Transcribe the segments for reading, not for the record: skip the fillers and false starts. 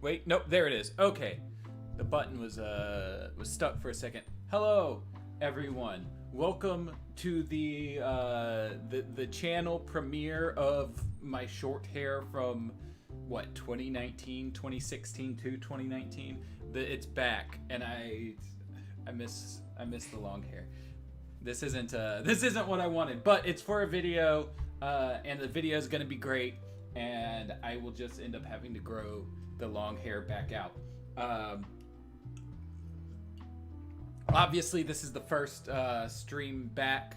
Wait, nope, there it is. Okay. The button was stuck for a second. Hello, everyone. Welcome to the channel premiere of my short hair from what 2019, 2016 to 2019. It's back, and I miss the long hair. This isn't what I wanted, but it's for a video, and the video is gonna be great, and I will just end up having to grow the long hair back out. Obviously, this is the first stream back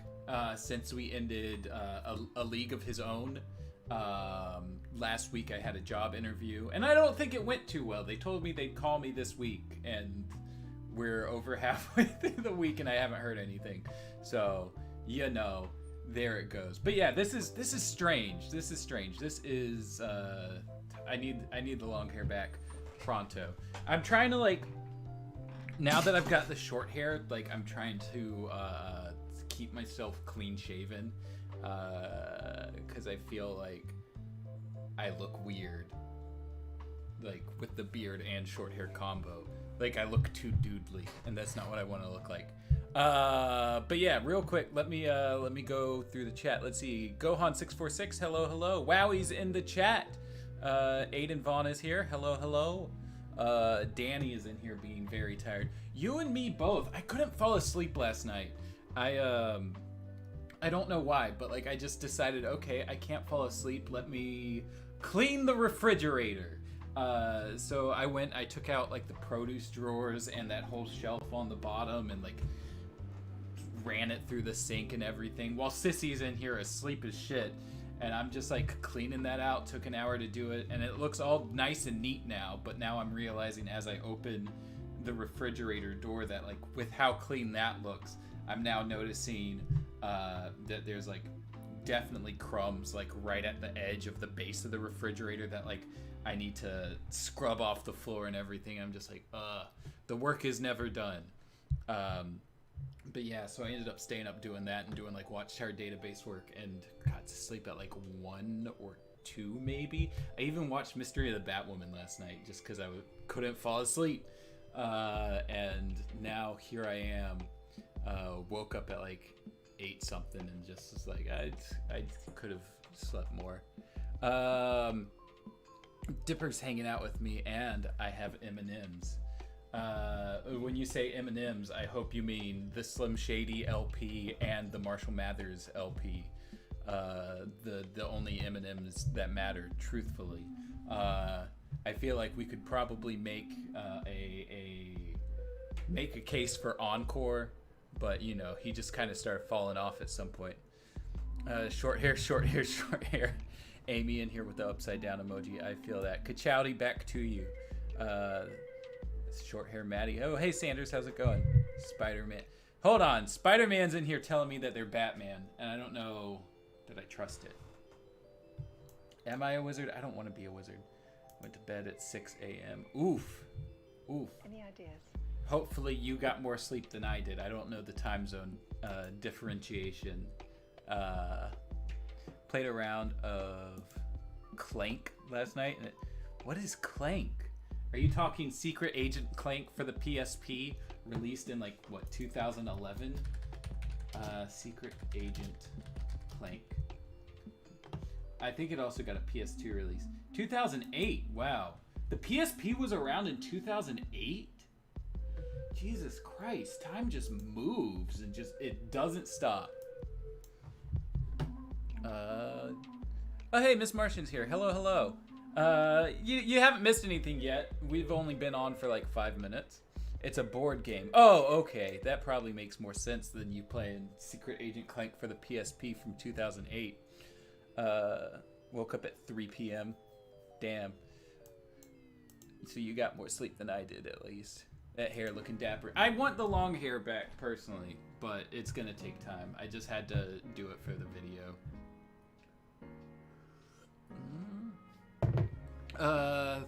since we ended a League of His Own. Last week I had a job interview, and I don't think it went too well. They told me they'd call me this week, and we're over halfway through the week, and I haven't heard anything. So, you know, there it goes. But yeah, this is strange. This is strange. This is I need the long hair back pronto. I'm trying to, like, now that I've got the short hair, like, I'm trying to keep myself clean shaven, because I feel like I look weird, like, with the beard and short hair combo. Like, I look too doodly, and that's not what I want to look like. But yeah, real quick, let me go through the chat. Let's see. Gohan646, hello. Wowie's in the chat. Aiden Vaughn is here. Hello. Danny is in here being very tired. You and me both. I couldn't fall asleep last night. I don't know why, but, like, I just decided, okay, I can't fall asleep. Let me clean the refrigerator. So I took out, like, the produce drawers and that whole shelf on the bottom, and, like, ran it through the sink and everything, while Sissy's in here asleep as shit. And I'm just, like, cleaning that out. Took an hour to do it, and it looks all nice and neat now. But now I'm realizing as I open the refrigerator door that, like, with how clean that looks, I'm now noticing that there's, like, definitely crumbs, like, right at the edge of the base of the refrigerator that, like, I need to scrub off the floor and everything. I'm just like, the work is never done. But yeah, so I ended up staying up doing that and doing, like, Watchtower database work, and got to sleep at, like, 1 or 2 maybe. I even watched Mystery of the Batwoman last night just because I couldn't fall asleep. And now here I am, woke up at, like, 8 something, and just was like, I could have slept more. Dipper's hanging out with me, and I have M&M's. When you say M&M's, I hope you mean the Slim Shady LP and the Marshall Mathers LP. The only M&M's that matter, truthfully. I feel like we could probably make a case for Encore, but, you know, he just kind of started falling off at some point. Short hair. Amy in here with the upside down emoji. I feel that. Kachowdy, back to you. Short hair Maddie. Oh, hey Sanders, how's it going? Spider-Man. Hold on. Spider-Man's in here telling me that they're Batman, and I don't know that I trust it. Am I a wizard? I don't want to be a wizard. Went to bed at 6 a.m. Oof. Any ideas? Hopefully you got more sleep than I did. I don't know the time zone differentiation. Played a round of Clank last night. And what is Clank? Are you talking Secret Agent Clank for the PSP, released in, like, what, 2011? Secret Agent Clank. I think it also got a PS2 release. 2008, wow. The PSP was around in 2008? Jesus Christ, time just moves and it doesn't stop. Oh, hey, Miss Martian's here. Hello. You haven't missed anything yet. We've only been on for like 5 minutes. It's a board game. Oh, okay. That probably makes more sense than you playing Secret Agent Clank for the PSP from 2008. Woke up at 3 p.m. Damn. So you got more sleep than I did, at least. That hair looking dapper. I want the long hair back, personally, but it's gonna take time. I just had to do it for the video.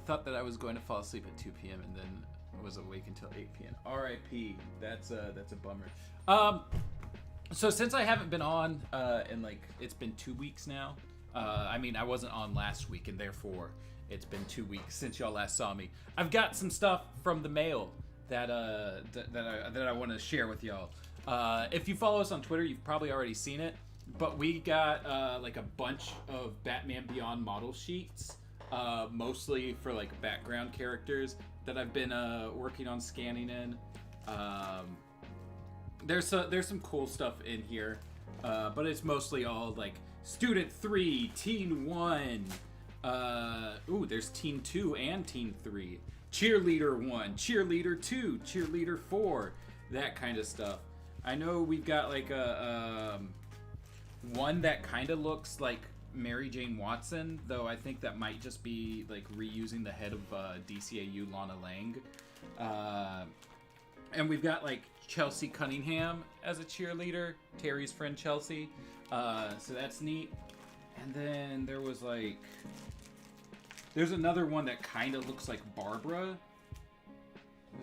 Thought that I was going to fall asleep at 2 p.m. and then was awake until 8 p.m. R.I.P. That's a bummer. So since I haven't been on, and, like, it's been 2 weeks now. I mean, I wasn't on last week, and therefore It's been 2 weeks since y'all last saw me. I've got some stuff from the mail that I want to share with y'all. If you follow us on Twitter, you've probably already seen it. But we got like a bunch of Batman Beyond model sheets, mostly for like background characters that I've been working on scanning in. There's some cool stuff in here, but it's mostly all like Student 3, Teen 1. Ooh, there's Teen 2 and Teen 3. Cheerleader 1, Cheerleader 2, Cheerleader 4, that kind of stuff. I know we've got like a one that kind of looks like Mary Jane Watson, though I think that might just be like reusing the head of DCAU Lana Lang. And we've got like Chelsea Cunningham as a cheerleader, Terry's friend Chelsea. So that's neat. And then there was like, there's another one that kind of looks like Barbara.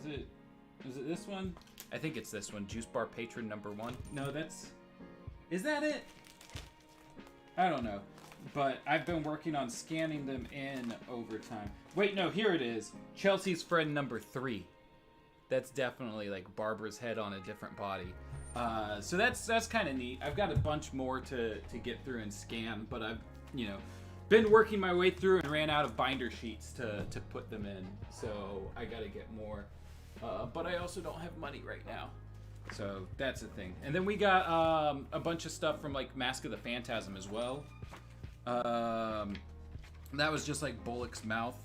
Was it this one? I think it's this one, Juice Bar Patron number 1. No, is that it? I don't know. But I've been working on scanning them in over time. Wait, no, here it is. Chelsea's friend number 3. That's definitely like Barbara's head on a different body. So that's kind of neat. I've got a bunch more to get through and scan, but I've, been working my way through and ran out of binder sheets to put them in. So I got to get more. But I also don't have money right now. So that's the thing. And then we got a bunch of stuff from like Mask of the Phantasm as well. That was just like Bullock's mouth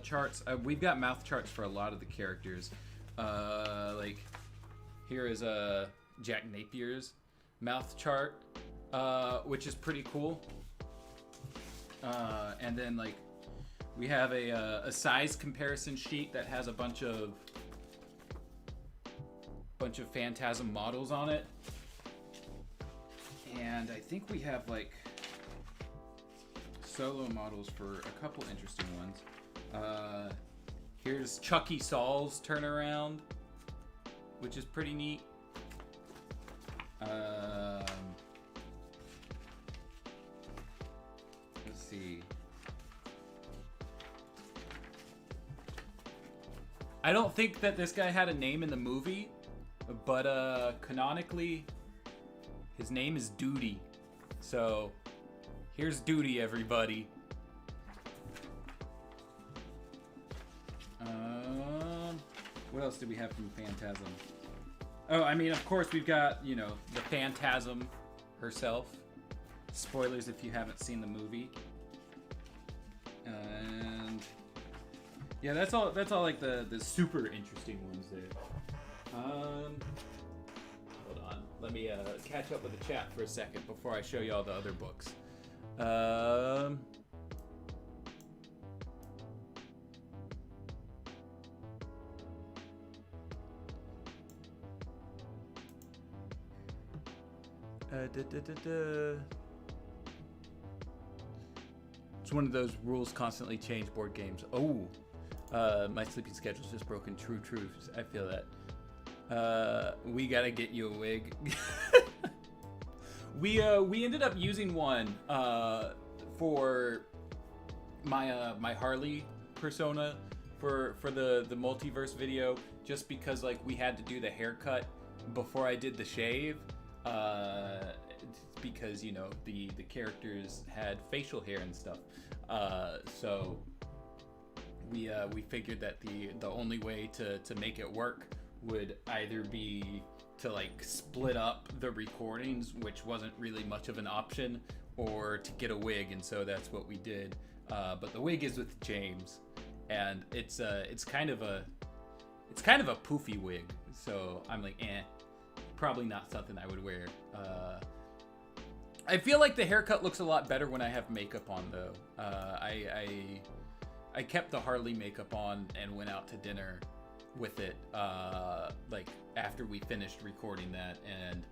charts. We've got mouth charts for a lot of the characters. Like here is Jack Napier's mouth chart, which is pretty cool. And then like we have a size comparison sheet that has a bunch of Phantasm models on it. And I think we have like solo models for a couple interesting ones. Here's Chucky Saul's turnaround, which is pretty neat. Let's see. I don't think that this guy had a name in the movie, but canonically, his name is Duty. So here's Duty, everybody. What else did we have from Phantasm? Oh, I mean, of course, we've got, the Phantasm herself. Spoilers if you haven't seen the movie. And yeah, that's all like the super interesting ones there. Hold on. Let me catch up with the chat for a second before I show you all the other books. It's one of those rules constantly change board games. Oh, my sleeping schedule's just broken. True truths. I feel that. We gotta get you a wig. We ended up using one for my Harley persona for the multiverse video, just because like we had to do the haircut before I did the shave. Because the characters had facial hair and stuff, so we figured that the only way to make it work would either be to like split up the recordings, which wasn't really much of an option, or to get a wig, and so that's what we did. But the wig is with James, and it's kind of a poofy wig, so I'm like, probably not something I would wear. I feel like the haircut looks a lot better when I have makeup on, though. I kept the Harley makeup on and went out to dinner with it, like after we finished recording that, and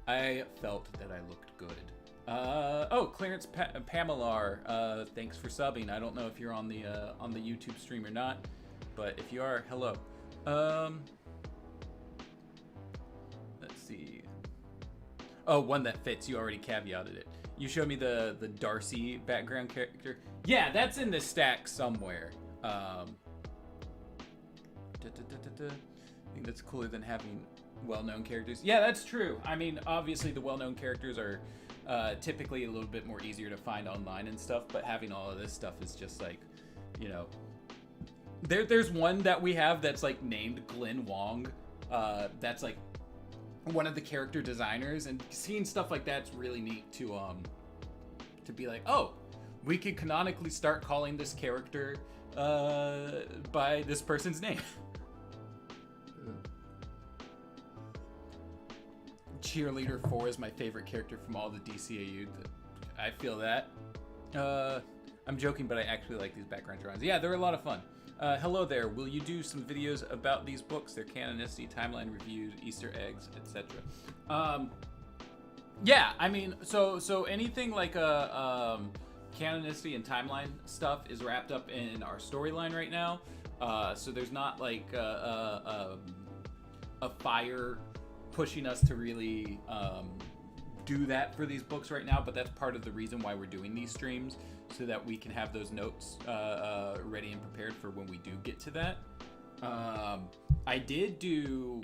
I felt that I looked good. Oh, Clarence Pamelar, thanks for subbing. I don't know if you're on the YouTube stream or not, but if you are, hello. Let's see. Oh, one that fits. You already caveated it. You showed me the Darcy background character. Yeah, that's in the stack somewhere. I think that's cooler than having well-known characters. Yeah, that's true. I mean, obviously the well-known characters are typically a little bit more easier to find online and stuff, but having all of this stuff is just like, you know, there's one that we have that's like named Glenn Wong. That's like one of the character designers, and seeing stuff like that's really neat to be like, oh, we could canonically start calling this character by this person's name. Cheerleader 4 is my favorite character from all the DCAU. I feel that. I'm joking, but I actually like these background drawings. Yeah, they're a lot of fun. Hello there. Will you do some videos about these books, their canonicity, timeline reviews, Easter eggs, etc.? Yeah, I mean, so anything like canonicity and timeline stuff is wrapped up in our storyline right now. So there's not like a fire pushing us to really do that for these books right now, but that's part of the reason why we're doing these streams, so that we can have those notes ready and prepared for when we do get to that. I did do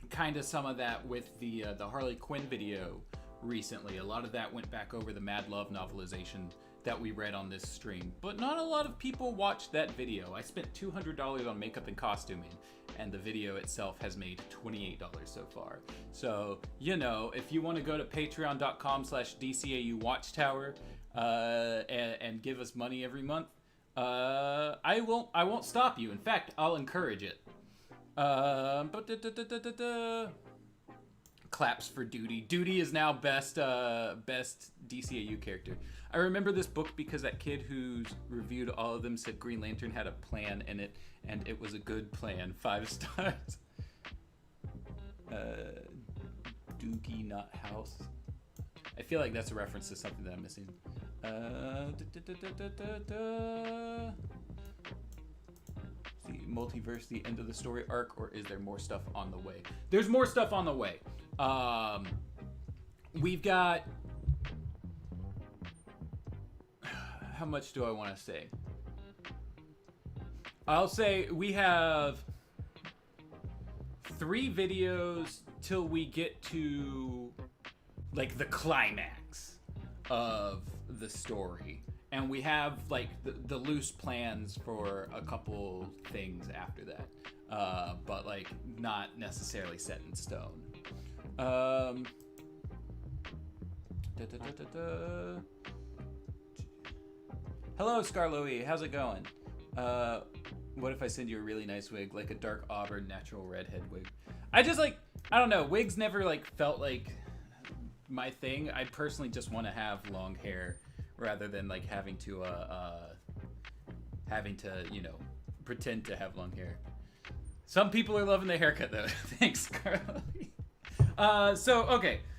kind of some of that with the Harley Quinn video recently. A lot of that went back over the Mad Love novelization that we read on this stream, but not a lot of people watched that video. I spent $200 on makeup and costuming, and the video itself has made $28 so far. So, you know, if you want to go to patreon.com/DCAU Watchtower and give us money every month, I won't stop you. In fact, I'll encourage it. Claps for Duty. Duty is now best DCAU character. I remember this book because that kid who's reviewed all of them said Green Lantern had a plan in it, and it was a good plan. 5 stars. Doogie, not house. I feel like that's a reference to something that I'm missing. The multiverse, the end of the story arc, or is there more stuff on the way? There's more stuff on the way. We've got... How much do I want to say? I'll say we have 3 videos till we get to like the climax of the story, and we have like the loose plans for a couple things after that, but like not necessarily set in stone. Hello, Scarloey. How's it going? What if I send you a really nice wig, like a dark auburn natural redhead wig? I don't know. Wigs never like felt like my thing. I personally just want to have long hair rather than like having to you know, pretend to have long hair. Some people are loving the haircut though. Thanks, Carly.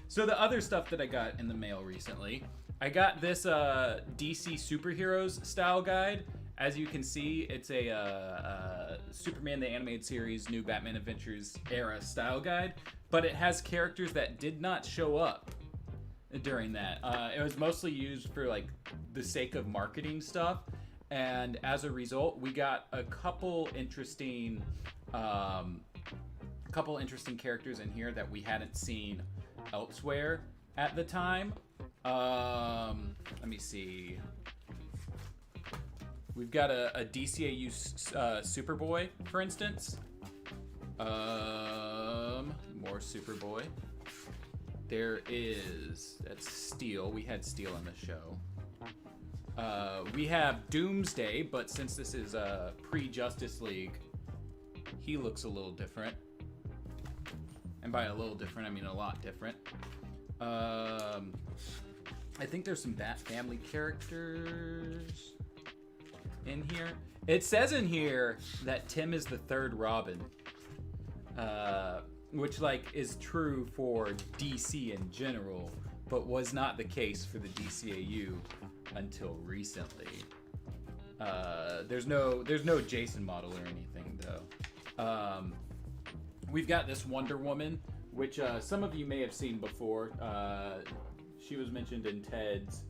So the other stuff that I got in the mail recently, I got this DC superheroes style guide. As you can see, it's a Superman the Animated Series New Batman Adventures era style guide, but it has characters that did not show up during that. It was mostly used for like the sake of marketing stuff, and as a result, we got a couple interesting characters in here that we hadn't seen elsewhere at the time. Let me see. We've got a DCAU Superboy, for instance. More Superboy. That's Steel. We had Steel on the show. We have Doomsday, but since this is pre-Justice League, he looks a little different. And by a little different, I mean a lot different. I think there's some Bat Family characters in here. It says in here that Timm is the 3rd Robin, which like is true for DC in general, but was not the case for the DCAU until recently. There's no Jason model or anything though. We've got this Wonder Woman which some of you may have seen before. She was mentioned in Ted's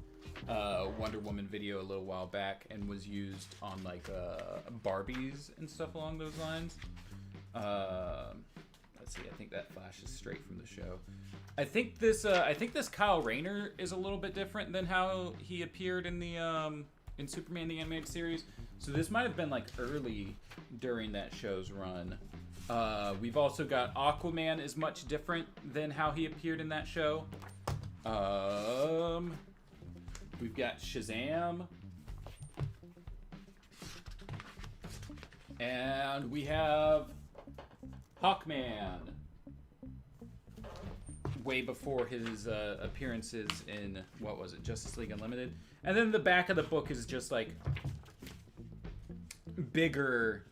Wonder Woman video a little while back and was used on like Barbies and stuff along those lines. Let's see, I think that flashes straight from the show. I think this Kyle Rayner is a little bit different than how he appeared in the in Superman the Animated Series. So this might have been like early during that show's run. We've also got Aquaman is much different than how he appeared in that show. We've got Shazam. And we have Hawkman. Way before his appearances in, what was it, Justice League Unlimited. And then the back of the book is just like bigger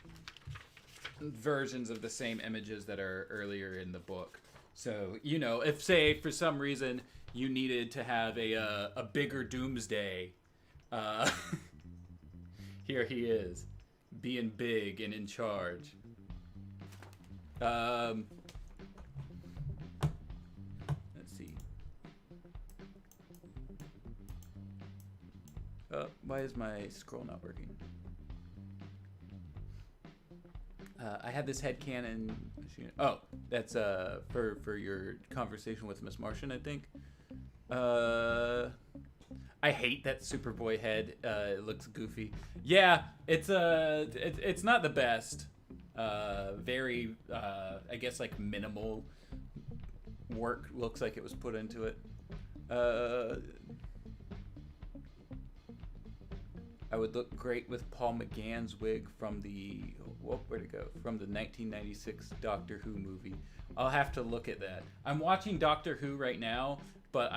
versions of the same images that are earlier in the book. So, you know, if, say, for some reason you needed to have a bigger Doomsday, here he is, being big and in charge. Let's see. Why is my scroll not working? I had this headcanon. Oh, that's for your conversation with Miss Martian, I think. I hate that Superboy head. It looks goofy. Yeah, it's not the best. Very I guess like minimal work looks like it was put into it. I would look great with Paul McGann's wig from the where'd it go? From the 1996 Doctor Who movie. I'll have to look at that. I'm watching Doctor Who right now, but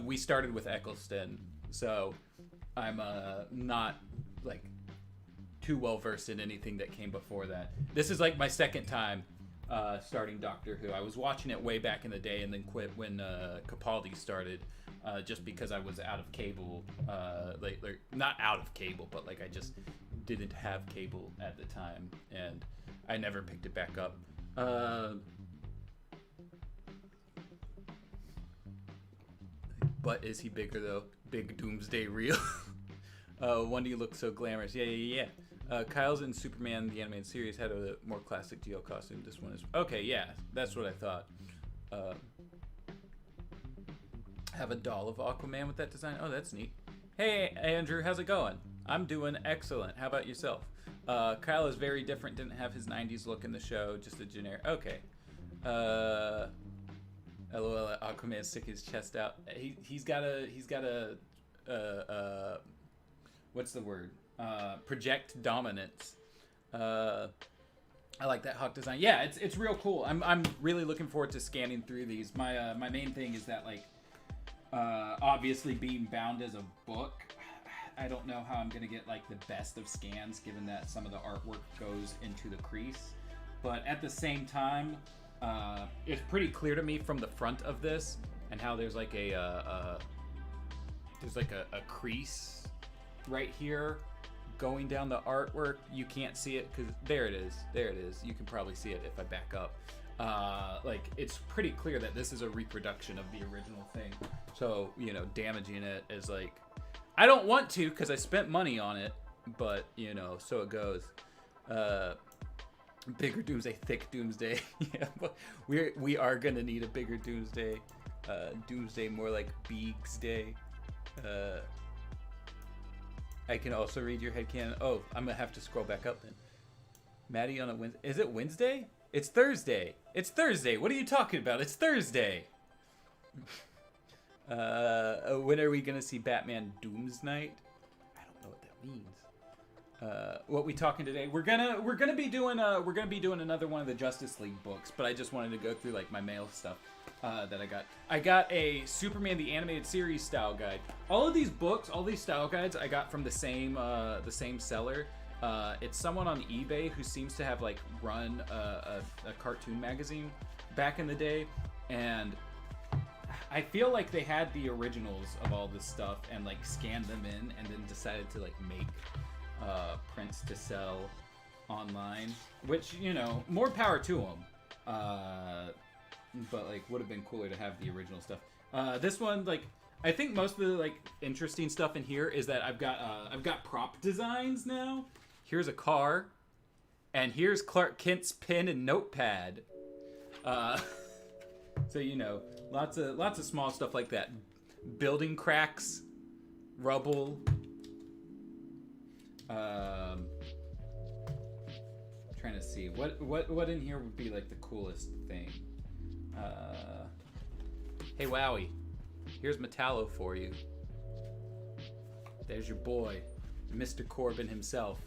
we started with Eccleston, so I'm not like too well versed in anything that came before that. This is like my second time starting Doctor Who. I was watching it way back in the day and then quit when Capaldi started. Just because I was out of cable, like not out of cable, but like I just didn't have cable at the time, and I never picked it back up. But is he bigger though? Big Doomsday real? When do you look so glamorous? Yeah. Kyle's in Superman the Animated Series had a more classic Geo costume. This one is okay. Yeah, that's what I thought. Have a doll of Aquaman with that design. Oh, that's neat. Hey, Andrew, how's it going? I'm doing excellent. How about yourself? Kyle is very different. Didn't have his 90s look in the show. Just a generic. Okay. LOL. Aquaman stick his chest out. He's got a what's the word? Project dominance. I like that Hawk design. Yeah, it's real cool. I'm really looking forward to scanning through these. My main thing is that like. Obviously being bound as a book, I don't know how I'm gonna get like the best of scans given that some of the artwork goes into the crease, but at the same time it's pretty clear to me from the front of this and how there's like a crease right here going down the artwork. You can't see it because there it is, you can probably see it if I back up. Like it's pretty clear that this is a reproduction of the original thing. So, you know, damaging it is like, I don't want to because I spent money on it, but you know, so it goes. Bigger Doomsday, thick Doomsday. Yeah, but we are gonna need a bigger Doomsday. Doomsday more like Beaks Day. I can also read your headcanon. Oh, I'm gonna have to scroll back up then. Maddie on a Wednesday. Is it Wednesday? It's Thursday. It's Thursday. What are you talking about? It's Thursday. When are we gonna see Batman Doom's Night? I don't know what that means. What we talking today? We're gonna be doing another one of the Justice League books, but I just wanted to go through like my mail stuff that I got. I got a Superman the Animated Series style guide. All of these books, all these style guides, I got from the same seller. It's someone on eBay who seems to have like run a cartoon magazine back in the day, and I feel like they had the originals of all this stuff and like scanned them in and then decided to like make prints to sell online, which, you know, more power to them. but like would have been cooler to have the original stuff. This one, like, I think most of the like interesting stuff in here is that I've got prop designs now. Here's a car, and here's Clark Kent's pen and notepad. So you know, lots of small stuff like that. Building cracks, rubble. Trying to see what in here would be like the coolest thing. Hey Wowie, here's Metallo for you. There's your boy, Mr. Corbin himself.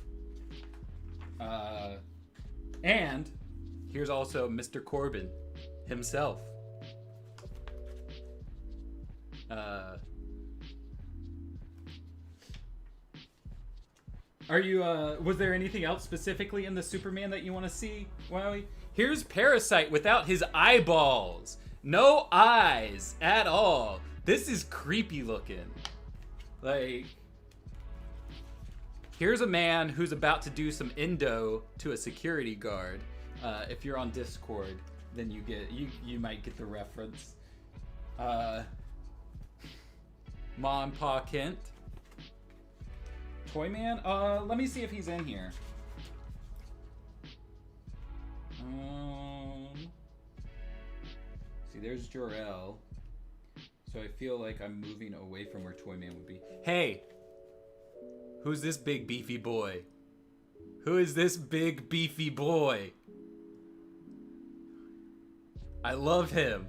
And here's also Mr. Corbin himself. Are you, was there anything else specifically in the Superman that you want to see, Wowie? Here's Parasite without his eyeballs. No eyes at all. This is creepy looking. Like, here's a man who's about to do some endo to a security guard. If you're on Discord, then you might get the reference. Ma and Pa Kent. Toyman? Let me see if he's in here. See, there's Jor-El. So I feel like I'm moving away from where Toyman would be. Hey! Who's this big beefy boy? Who is this big beefy boy? I love him.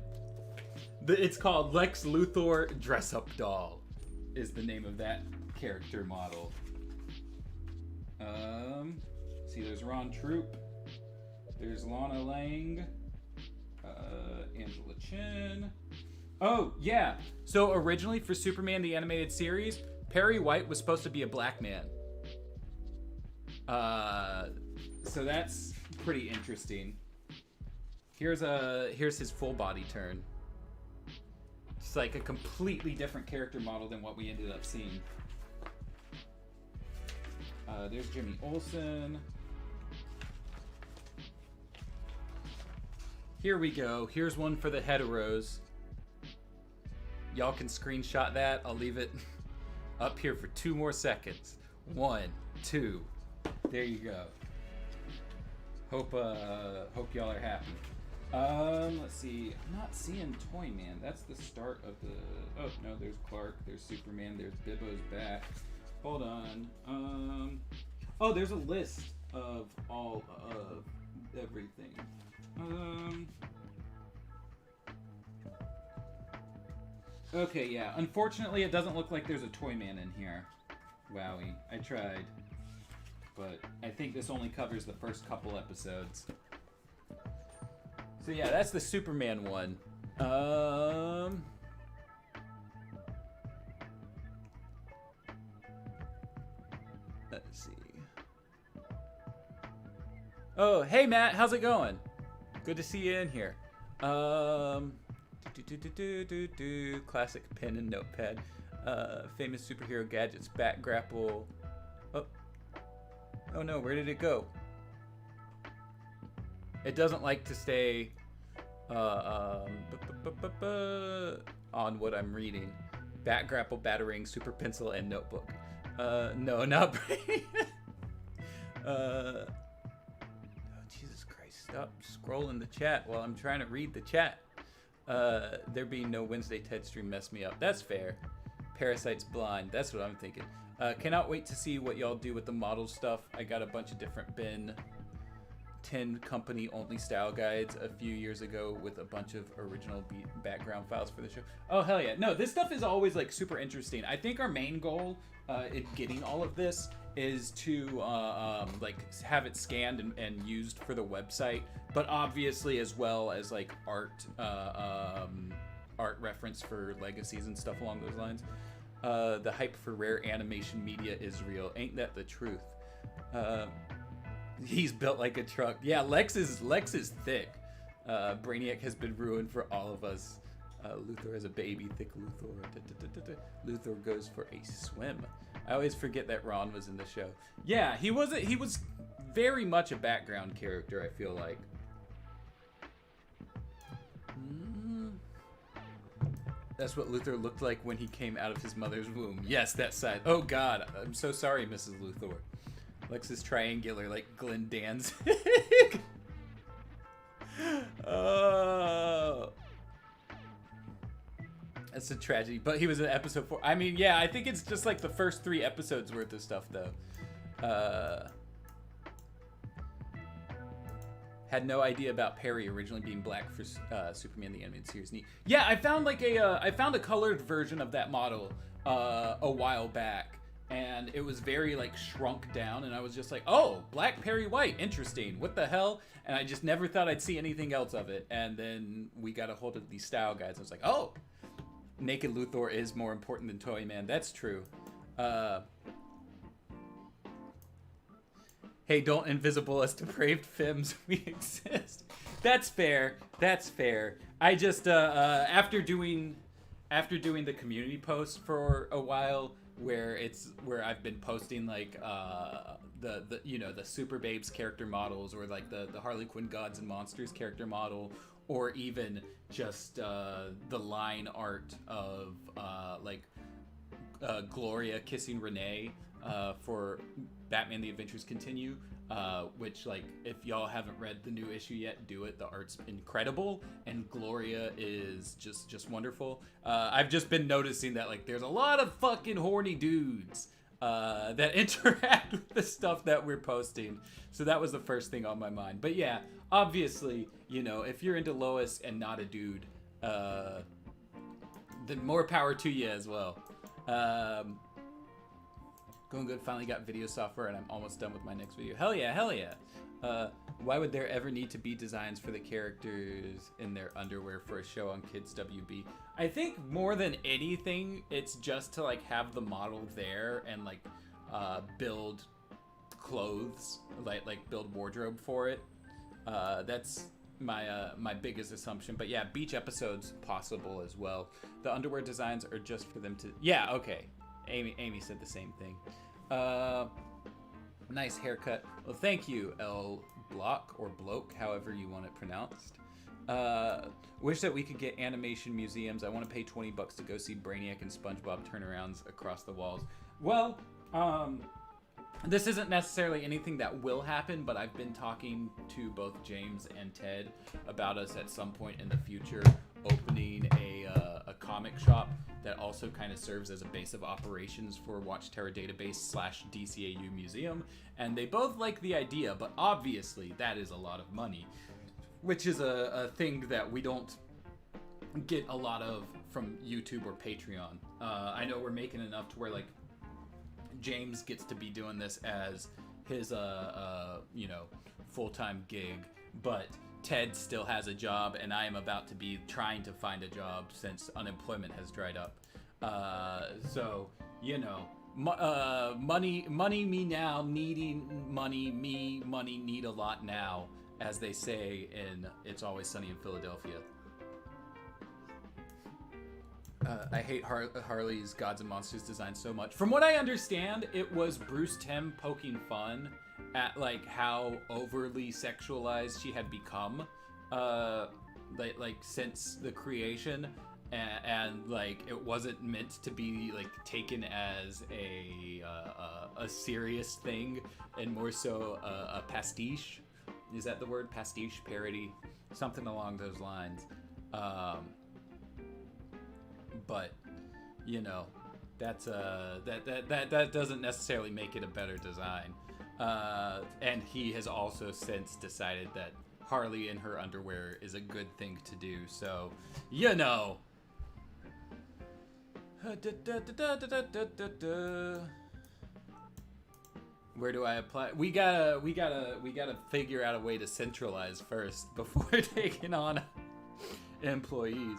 It's called Lex Luthor Dress Up Doll is the name of that character model. See, there's Ron Troop. There's Lana Lang. Angela Chin. Oh, yeah. So originally for Superman the Animated Series, Perry White was supposed to be a black man. So that's pretty interesting. Here's his full body turn. It's like a completely different character model than what we ended up seeing. There's Jimmy Olsen. Here we go. Here's one for the heteros. Y'all can screenshot that. I'll leave it up here for 2 more seconds. 1, 2. There you go. Hope y'all are happy. Let's see. I'm not seeing Toyman. That's the start of the... Oh, no, there's Clark. There's Superman. There's Bibbo's back. Hold on. Oh, there's a list of all of everything. Okay, yeah. Unfortunately, it doesn't look like there's a Toyman in here. Wowie. I tried. But I think this only covers the first couple episodes. So yeah, that's the Superman one. Let's see. Oh, hey Matt, how's it going? Good to see you in here. Classic pen and notepad. Famous superhero gadgets, bat grapple. Oh no, where did it go? It doesn't like to stay on what I'm reading. Bat grapple, batarang, super pencil, and notebook. No, not brain. Oh, Jesus Christ, stop scrolling the chat while I'm trying to read the chat. There being no Wednesday TED stream messed me up. That's fair. Parasite's blind. That's what I'm thinking. Cannot wait to see what y'all do with the model stuff. I got a bunch of different Ben 10 company only style guides a few years ago with a bunch of original background files for the show. Oh, hell yeah. No, this stuff is always like super interesting. I think our main goal in getting all of this is to like have it scanned and used for the website, but obviously as well as like art reference for Legacies and stuff along those lines. The hype for rare animation media is real. Ain't that the truth? He's built like a truck. Yeah, Lex is thick. Brainiac has been ruined for all of us. Luthor has a baby, thick Luthor. Luthor goes for a swim. I always forget that Ron was in the show. Yeah, he was very much a background character, I feel like. That's what Luthor looked like when he came out of his mother's womb. Yes, that side. Oh God, I'm so sorry, Mrs. Luthor. Lex is triangular like Glenn Danzig. Oh, that's a tragedy. But he was in episode 4. I mean, yeah, I think it's just like the first 3 episodes worth of stuff, though. Had no idea about Perry originally being black for Superman the Animated Series. Neat. Yeah, I found like I found a colored version of that model a while back, and it was very like shrunk down, and I was just like, oh, black Perry White, interesting. What the hell? And I just never thought I'd see anything else of it. And then we got a hold of these style guides. I was like, oh, Naked Luthor is more important than Toyman. That's true. Hey, don't invisible us depraved femmes. We exist. That's fair. That's fair. I just after doing the community post for a while, where I've been posting like the you know, the Super Babes character models, or like the Harley Quinn Gods and Monsters character model, or even just the line art of Gloria kissing Renee for Batman The Adventures Continue, which, like, if y'all haven't read the new issue yet, do it. The art's incredible, and Gloria is just wonderful. I've just been noticing that, like, there's a lot of fucking horny dudes that interact with the stuff that we're posting. So that was the first thing on my mind. But yeah, obviously, you know, if you're into Lois and not a dude, then more power to you as well. Going good, finally got video software, and I'm almost done with my next video. Hell yeah, hell yeah. Why would there ever need to be designs for the characters in their underwear for a show on Kids WB? I think more than anything, it's just to like have the model there and like build clothes, like build wardrobe for it. That's my biggest assumption. But yeah, beach episodes possible as well. The underwear designs are just for them to... Yeah, okay. Amy said the same thing. Nice haircut. Well, thank you, L Block or Bloke, however you want it pronounced. Wish that we could get animation museums. I want to pay $20 to go see Brainiac and SpongeBob turnarounds across the walls. Well, this isn't necessarily anything that will happen, but I've been talking to both James and Ted about us at some point in the future opening a comic shop that also kind of serves as a base of operations for Watchtower Database / DCAU Museum. And they both like the idea, but obviously that is a lot of money, which is a thing that we don't get a lot of from YouTube or Patreon. I know we're making enough to where like James gets to be doing this as his you know, full-time gig, but Ted still has a job, and I am about to be trying to find a job since unemployment has dried up. So, you know, money me now, needing money, me money need a lot now, as they say in It's Always Sunny in Philadelphia. I hate Harley's Gods and Monsters design so much. From what I understand, it was Bruce Timm poking fun at like how overly sexualized she had become, like since the creation, and like it wasn't meant to be like taken as a serious thing, and more so a pastiche. Is that the word? Pastiche, parody, something along those lines. But you know, that's that doesn't necessarily make it a better design. And he has also since decided that Harley in her underwear is a good thing to do. So, you know. Where do I apply? We gotta figure out a way to centralize first before taking on employees.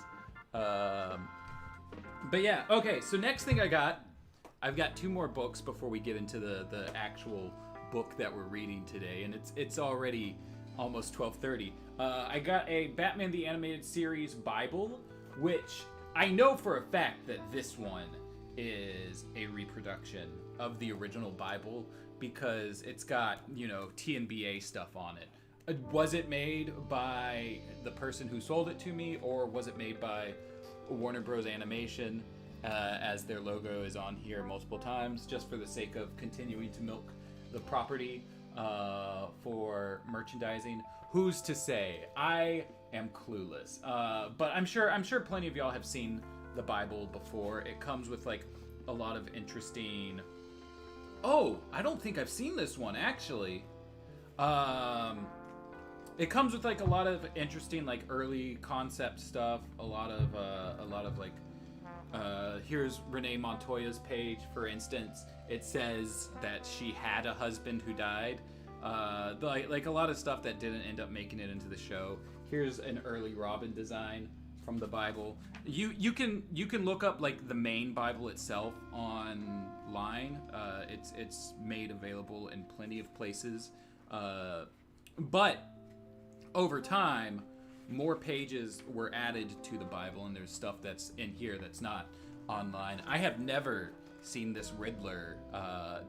But yeah, okay. So next thing I've got 2 more books before we get into the actual book that we're reading today, and it's already almost 12:30. I got a Batman the Animated Series Bible, which I know for a fact that this one is a reproduction of the original Bible because it's got, you know, TNBA stuff on it. Was it made by the person who sold it to me, or was it made by Warner Bros. Animation, as their logo is on here multiple times, just for the sake of continuing to milk the property for merchandising. Who's to say? I am clueless. But I'm sure plenty of y'all have seen the Bible before. It comes with like a lot of interesting. Oh, I don't think I've seen this one actually. It comes with like a lot of interesting like early concept stuff. A lot of like. Here's Renee Montoya's page, for instance. It says that she had a husband who died. Like a lot of stuff that didn't end up making it into the show. Here's an early Robin design from the Bible. You can look up like the main Bible itself online. It's made available in plenty of places. But over time, more pages were added to the Bible, and there's stuff that's in here that's not online. I have never seen this Riddler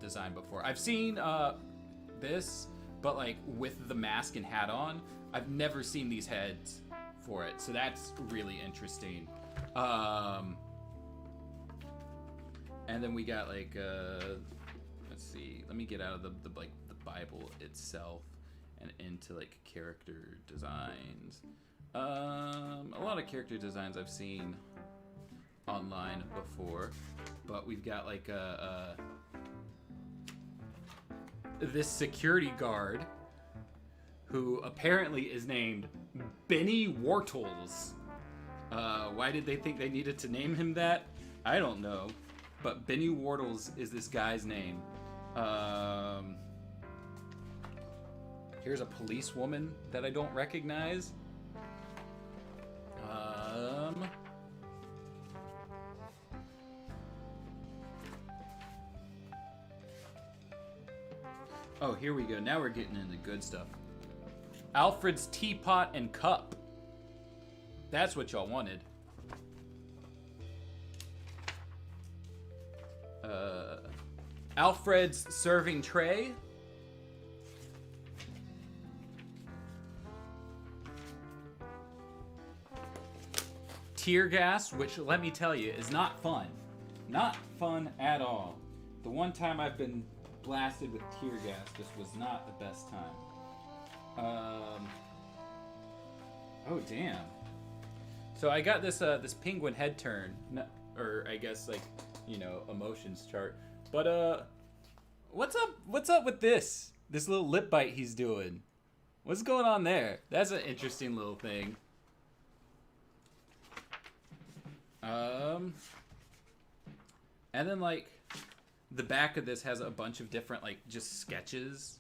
design before. I've seen this, but like with the mask and hat on. I've never seen these heads for it, so that's really interesting. And then we got like let's see. Let me get out of the Bible itself and into like character designs. A lot of character designs I've seen online before, but we've got like this security guard who apparently is named Benny Wartles. Why did they think they needed to name him that? I don't know, but Benny Wartles is this guy's name. Here's a policewoman that I don't recognize. Oh, here we go. Now we're getting into good stuff. Alfred's teapot and cup. That's what y'all wanted. Alfred's serving tray. Tear gas, which let me tell you is not fun. Not fun at all. The one time I've been blasted with tear gas just was not the best time. Oh damn. So I got this this penguin head turn, or I guess like, you know, emotions chart. But what's up with this little lip bite he's doing? What's going on there? That's an interesting little thing. And then like the back of this has a bunch of different like just sketches.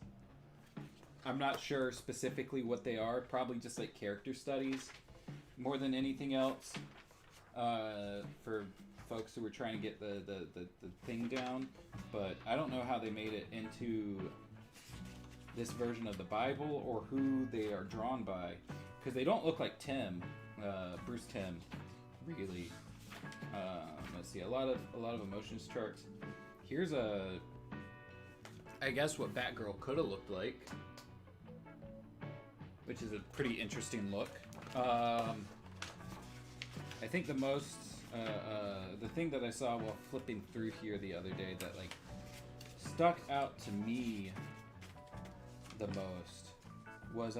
I'm not sure specifically what they are. Probably just like character studies more than anything else. For folks who were trying to get the thing down. But I don't know how they made it into this version of the Bible or who they are drawn by. Because they don't look like Timm, Bruce Timm, really. Let's see, a lot of emotions charts. Here's I guess what Batgirl could have looked like, which is a pretty interesting look. I think the most, the thing that I saw while flipping through here the other day that like stuck out to me the most was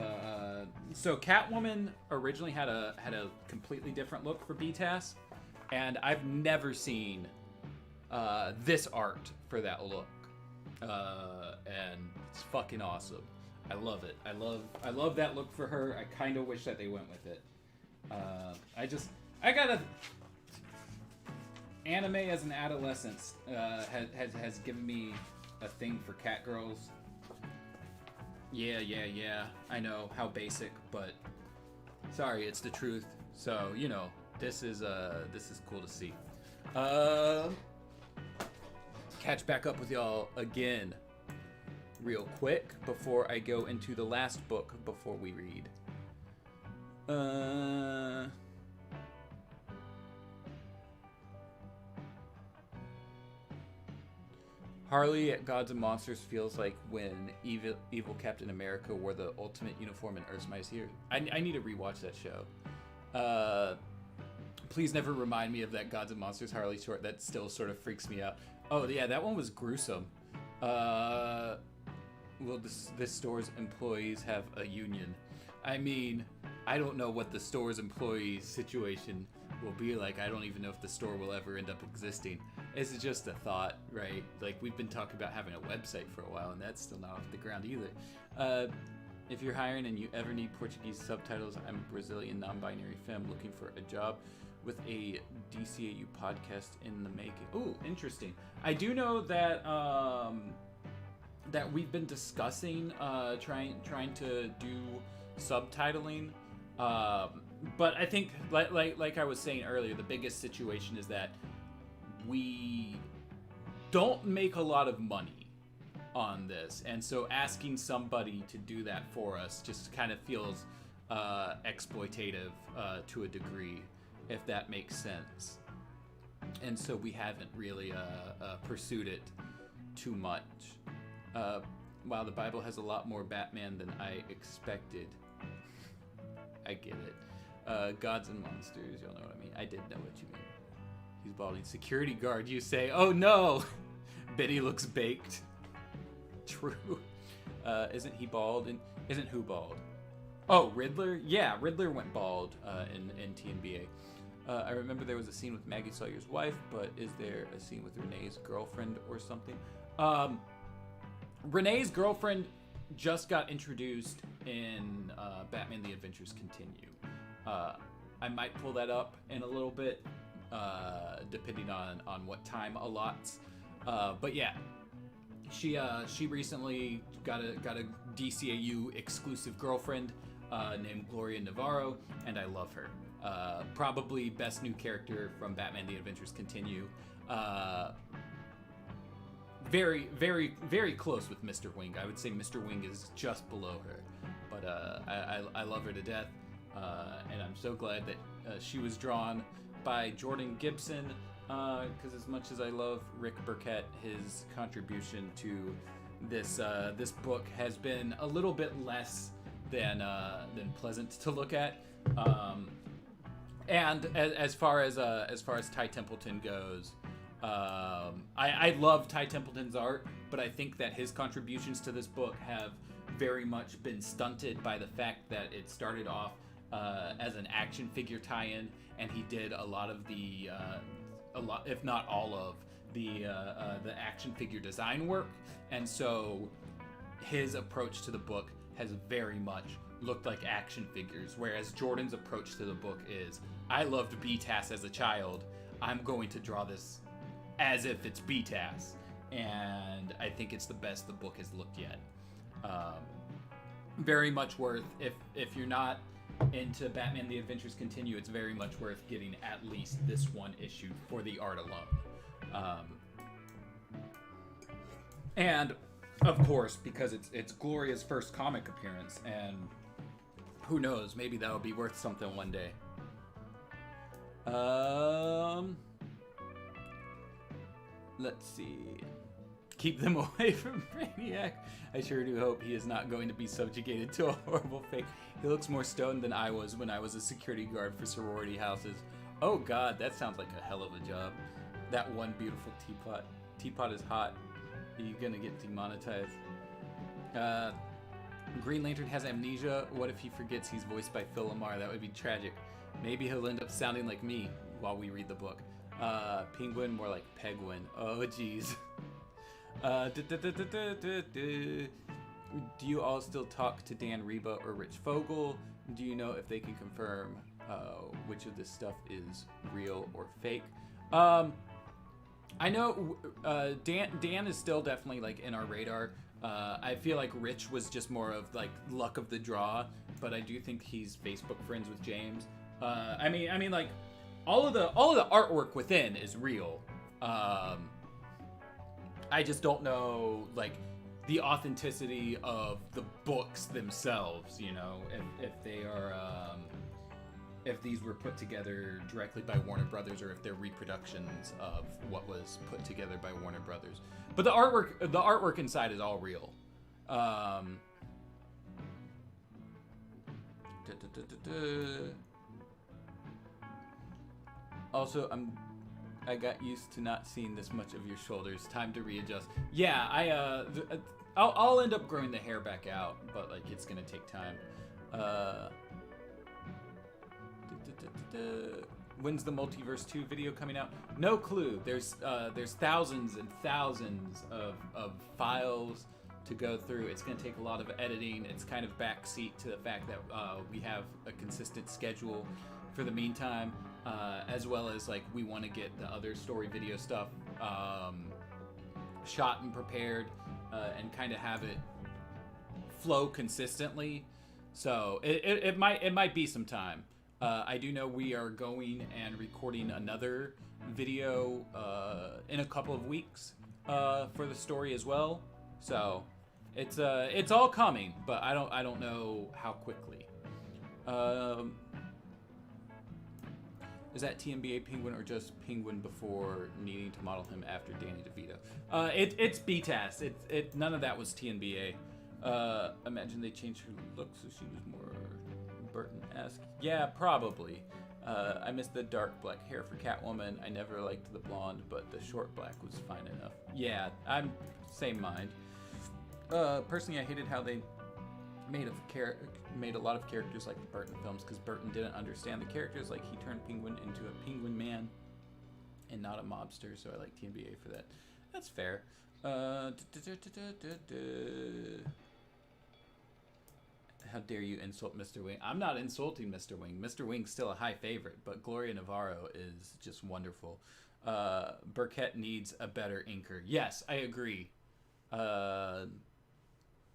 so Catwoman originally had a completely different look for BTAS, and I've never seen this art for that look, and it's fucking awesome. I love it. I love that look for her. I kind of wish that they went with it. I got a anime as an adolescent has given me a thing for cat girls. Yeah. I know, how basic, but sorry, it's the truth. So, you know, this is cool to see. Catch back up with y'all again real quick before I go into the last book before we read. Harley at Gods and Monsters feels like when evil Captain America wore the ultimate uniform in Earth's Mightiest Heroes. I need to rewatch that show. please never remind me of that Gods and Monsters Harley short. That still sort of freaks me out. Oh yeah, that one was gruesome. Will this store's employees have a union? I mean, I don't know what the store's employee situation will be like. I don't even know if the store will ever end up existing. It's just a thought, right? Like, we've been talking about having a website for a while, and that's still not off the ground either. If you're hiring and you ever need Portuguese subtitles, I'm a Brazilian non-binary femme looking for a job with a DCAU podcast in the making. Ooh, interesting. I do know that that we've been discussing trying to do subtitling, but I think like I was saying earlier, the biggest situation is that we don't make a lot of money on this, and so asking somebody to do that for us just kind of feels exploitative to a degree, if that makes sense. And so we haven't really pursued it too much. Wow, the Bible has a lot more Batman than I expected. I get it. Gods and monsters, you'll know what I mean. I did know what you mean. He's balding. Security guard, you say. Oh no! Betty looks baked. True. Isn't he bald? And isn't who bald? Oh, Riddler? Yeah, Riddler went bald in TNBA. I remember there was a scene with Maggie Sawyer's wife, but is there a scene with Renee's girlfriend or something? Renee's girlfriend just got introduced in Batman The Adventures Continue. I might pull that up in a little bit, depending on what time allots. But yeah, she recently got a DCAU exclusive girlfriend named Gloria Navarro, and I love her. Probably best new character from Batman The Adventures Continue. Very, very, very close with Mr. Wing. I would say Mr. Wing is just below her, but I love her to death, and I'm so glad that she was drawn by Jordan Gibson, because as much as I love Rick Burkett, his contribution to this book has been a little bit less than pleasant to look at. And as far as Ty Templeton goes, I love Ty Templeton's art, but I think that his contributions to this book have very much been stunted by the fact that it started off as an action figure tie-in, and he did a lot, if not all of the action figure design work, and so his approach to the book has very much looked like action figures, whereas Jordan's approach to the book is, I loved BTAS as a child, I'm going to draw this as if it's BTAS, and I think it's the best the book has looked yet. Very much worth, if you're not into Batman The Adventures Continue, it's very much worth getting at least this one issue for the art alone. And of course, because it's Gloria's first comic appearance, and who knows, maybe that'll be worth something one day. Let's see. Keep them away from Brainiac. I sure do hope he is not going to be subjugated to a horrible fate. He looks more stoned than I was when I was a security guard for sorority houses. Oh god, that sounds like a hell of a job. That one beautiful teapot. Teapot is hot. Are you gonna get demonetized? Green Lantern has amnesia. What if he forgets he's voiced by Phil Lamar? That would be tragic. Maybe he'll end up sounding like me while we read the book. Penguin, more like Pegwin. Oh, jeez. Do you all still talk to Dan Reba or Rich Fogel? Do you know if they can confirm which of this stuff is real or fake? I know Dan is still definitely like in our radar. I feel like Rich was just more of like luck of the draw, but I do think he's Facebook friends with James. I mean like all of the artwork within is real. I just don't know like the authenticity of the books themselves, you know, if they are if these were put together directly by Warner Brothers or if they're reproductions of what was put together by Warner Brothers. But the artwork inside is all real. Also, I got used to not seeing this much of your shoulders. Time to readjust. Yeah, I'll end up growing the hair back out, but like it's gonna take time. When's the Multiverse 2 video coming out? No clue. There's thousands and thousands of files to go through. It's going to take a lot of editing. It's kind of backseat to the fact that we have a consistent schedule for the meantime, as well as like we want to get the other story video stuff shot and prepared, and kind of have it flow consistently. So it might be some time. I do know we are going and recording another video in a couple of weeks for the story as well. So it's all coming, but I don't know how quickly. Is that TMBA Penguin or just Penguin before needing to model him after Danny DeVito? It's BTAS. None of that was TNBA. Imagine they changed her look so she was more Burton-esque. Yeah, probably. I missed the dark black hair for Catwoman. I never liked the blonde, but the short black was fine enough. Yeah, I'm same mind. Personally, I hated how they made a lot of characters like the Burton films, because Burton didn't understand the characters. Like, he turned Penguin into a penguin man and not a mobster, so I like TNBA for that. That's fair. How dare you insult Mr. Wing? I'm not insulting Mr. Wing. Mr. Wing's still a high favorite, but Gloria Navarro is just wonderful. Burkett needs a better inker. Yes, I agree.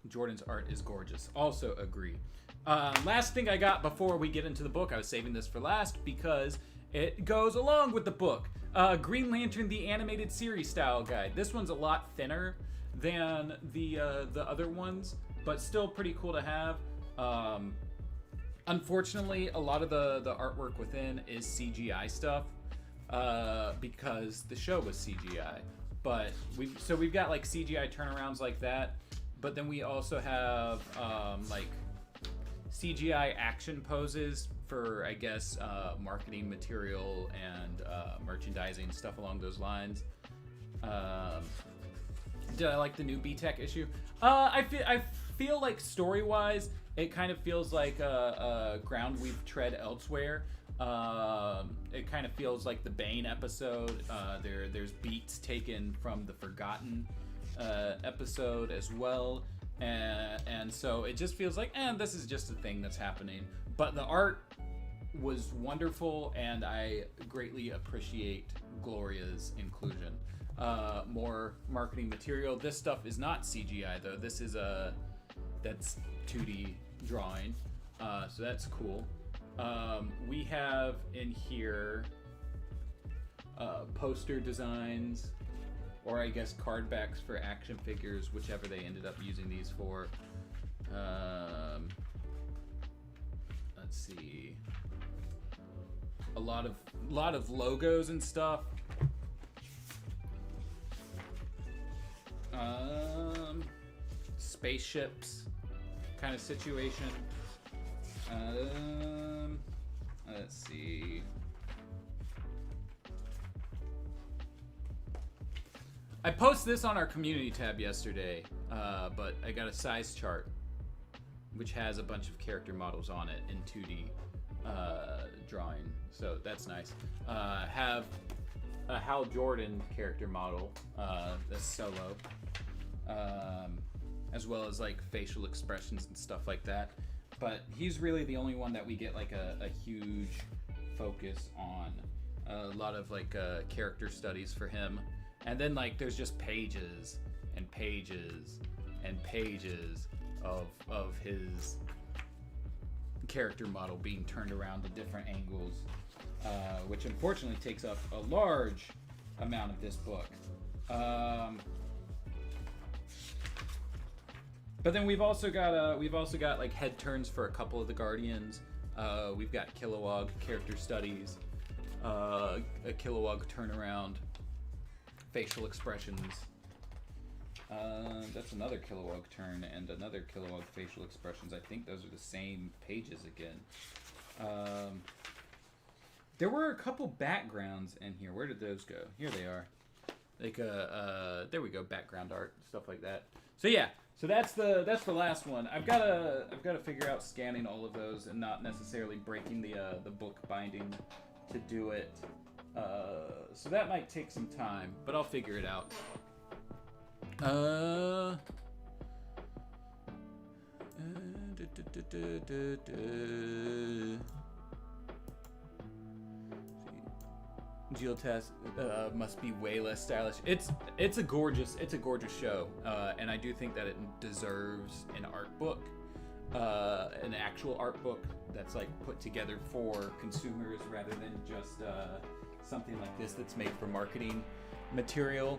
Jordan's art is gorgeous. Also agree. Last thing I got before we get into the book, I was saving this for last because it goes along with the book. Green Lantern, the animated series style guide. This one's a lot thinner than the other ones, but still pretty cool to have. Unfortunately, a lot of the artwork within is CGI stuff, because the show was CGI. But we've got like CGI turnarounds like that, but then we also have like CGI action poses for, I guess, marketing material and merchandising, stuff along those lines. Did I like the new B-Tech issue? I feel like story-wise, it kind of feels like a ground we've tread elsewhere. It kind of feels like the Bane episode. There's beats taken from the Forgotten episode as well. And so it just feels like, this is just a thing that's happening. But the art was wonderful, and I greatly appreciate Gloria's inclusion. More marketing material. This stuff is not CGI though. This is that's 2D drawing, so that's cool. We have in here poster designs, or I guess card backs for action figures, whichever they ended up using these for. Let's see, a lot of logos and stuff. Spaceships kind of situation. Let's see. I posted this on our community tab yesterday, but I got a size chart which has a bunch of character models on it in 2D drawing, so that's nice. Have a Hal Jordan character model, that's solo, as well as like facial expressions and stuff like that. But he's really the only one that we get like a huge focus on. A lot of like character studies for him. And then like there's just pages and pages and pages of his character model being turned around to different angles, which unfortunately takes up a large amount of this book. But then we've also got like head turns for a couple of the Guardians. We've got Kilowog character studies, a Kilowog turnaround, facial expressions. That's another Kilowog turn and another Kilowog facial expressions. I think those are the same pages again. There were a couple backgrounds in here. Where did those go? Here they are. Like there we go, background art, stuff like that. So yeah, so that's the last one. I've got to figure out scanning all of those and not necessarily breaking the book binding to do it. So that might take some time, but I'll figure it out. Geotest must be way less stylish. It's a gorgeous show, and I do think that it deserves an art book, an actual art book that's like put together for consumers rather than just something like this that's made for marketing material.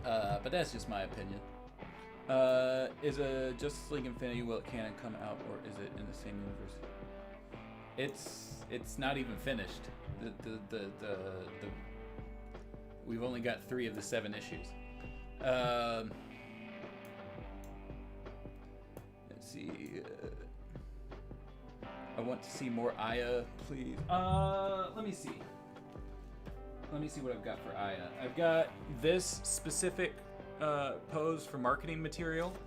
But that's just my opinion. Is a Justice League Infinity, will it canon come out, or is it in the same universe? It's not even finished. The we've only got 3 of the 7 issues. Let's see. I want to see more Aya, please. Let me see. Let me see what I've got for Aya. I've got this specific pose for marketing material.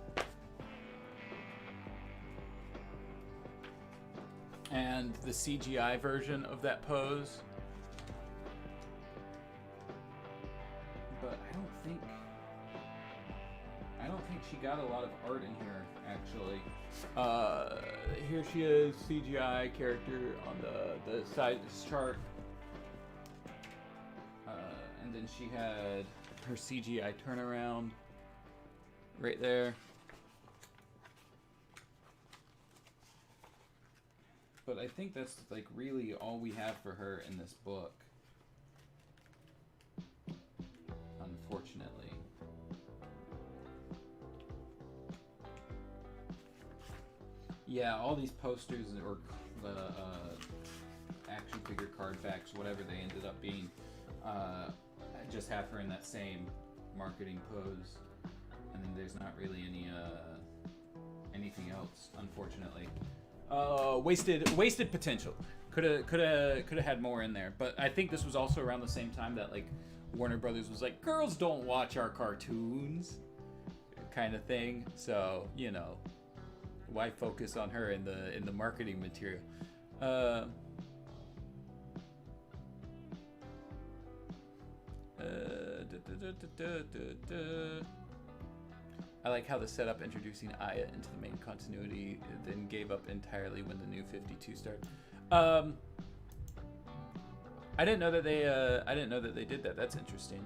And the CGI version of that pose. But I don't think she got a lot of art in here, actually. Here she is, CGI character on the side of this chart. And then she had her CGI turnaround right there. But I think that's like really all we have for her in this book. Unfortunately. Yeah, all these posters or the action figure card backs, whatever they ended up being, just have her in that same marketing pose, and then there's not really anything else, unfortunately. Wasted potential. Could have had more in there, but I think this was also around the same time that like Warner Brothers was like, girls don't watch our cartoons, kind of thing. So you know, why focus on her in the marketing material? I like how the setup introducing Aya into the main continuity then gave up entirely when the new 52 started. I didn't know that they did that. That's interesting.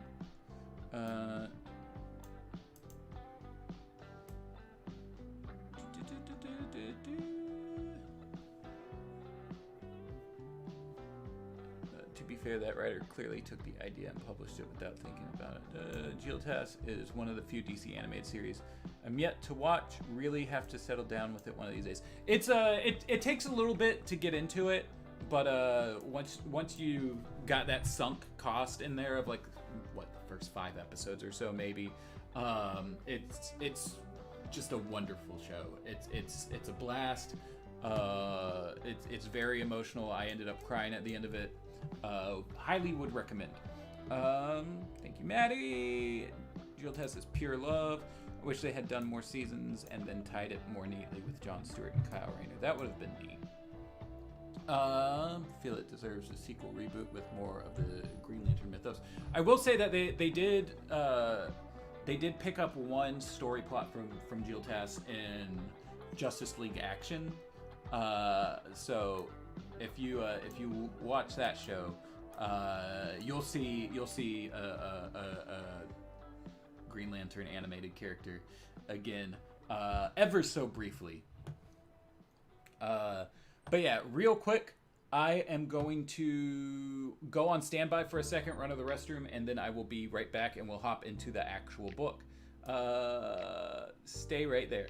To be fair, that writer clearly took the idea and published it without thinking about it. Geotest is one of the few DC animated series I'm yet to watch. Really have to settle down with it one of these days. It's it takes a little bit to get into it, but once you got that sunk cost in there of like what the first 5 episodes or so maybe, it's just a wonderful show. It's a blast. It's very emotional. I ended up crying at the end of it. Highly would recommend. Thank you, Maddie. Jewel Test is pure love. I wish they had done more seasons and then tied it more neatly with Jon Stewart and Kyle Rayner. That would have been neat. Feel it deserves a sequel reboot with more of the Green Lantern mythos. I will say that they did pick up one story plot from Jewel Test in Justice League Action. So if you watch that show, you'll see a Green Lantern animated character again, ever so briefly. But yeah, real quick, I am going to go on standby for a second, run to the restroom, and then I will be right back and we'll hop into the actual book. Stay right there.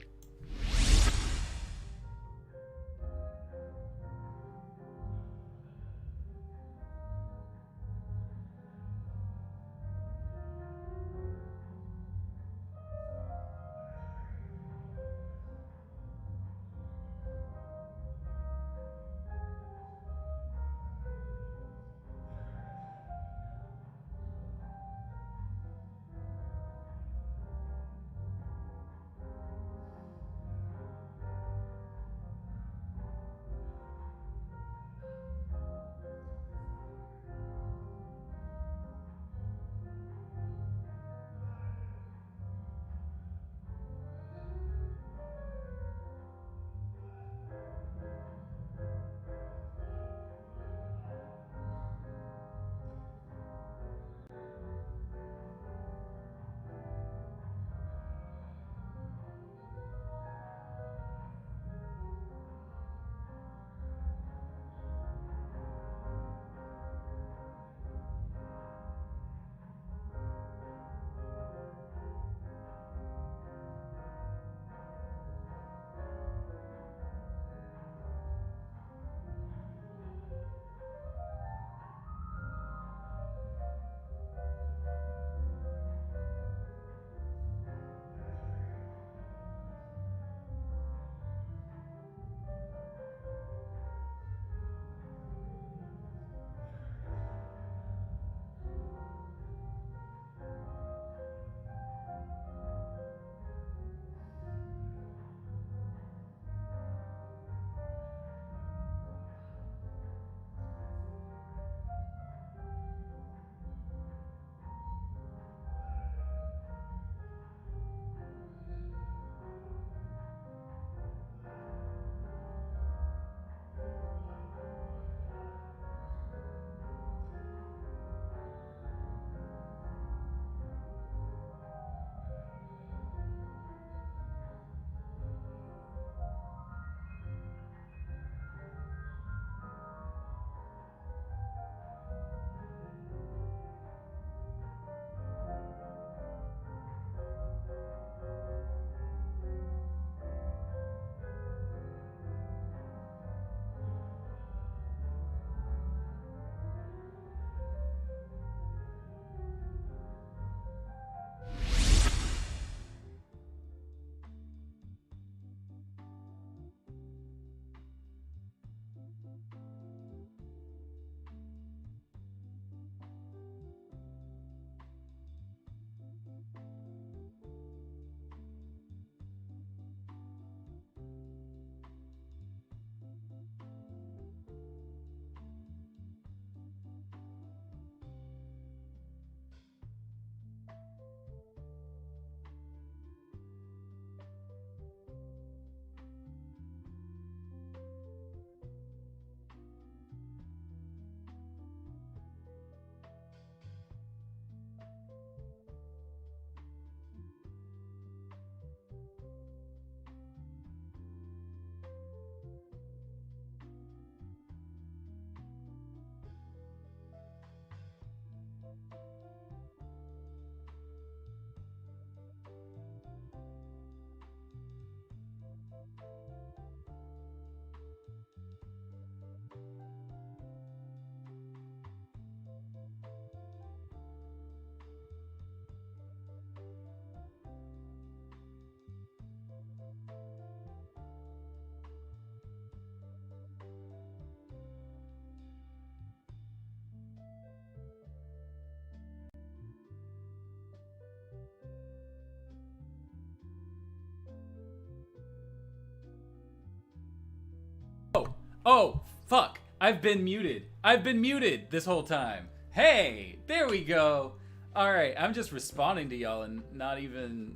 Oh, fuck. I've been muted. I've been muted this whole time. Hey, there we go. All right, I'm just responding to y'all and not even,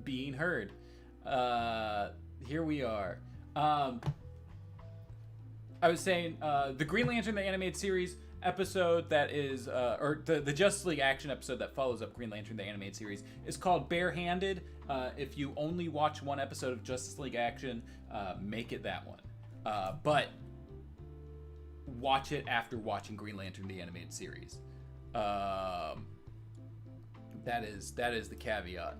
being heard. Here we are. I was saying, the Green Lantern, the animated series episode that is, or the Justice League action episode that follows up Green Lantern, the animated series, is called Barehanded. If you only watch one episode of Justice League action, make it that one. But watch it after watching Green Lantern, the animated series. That is the caveat.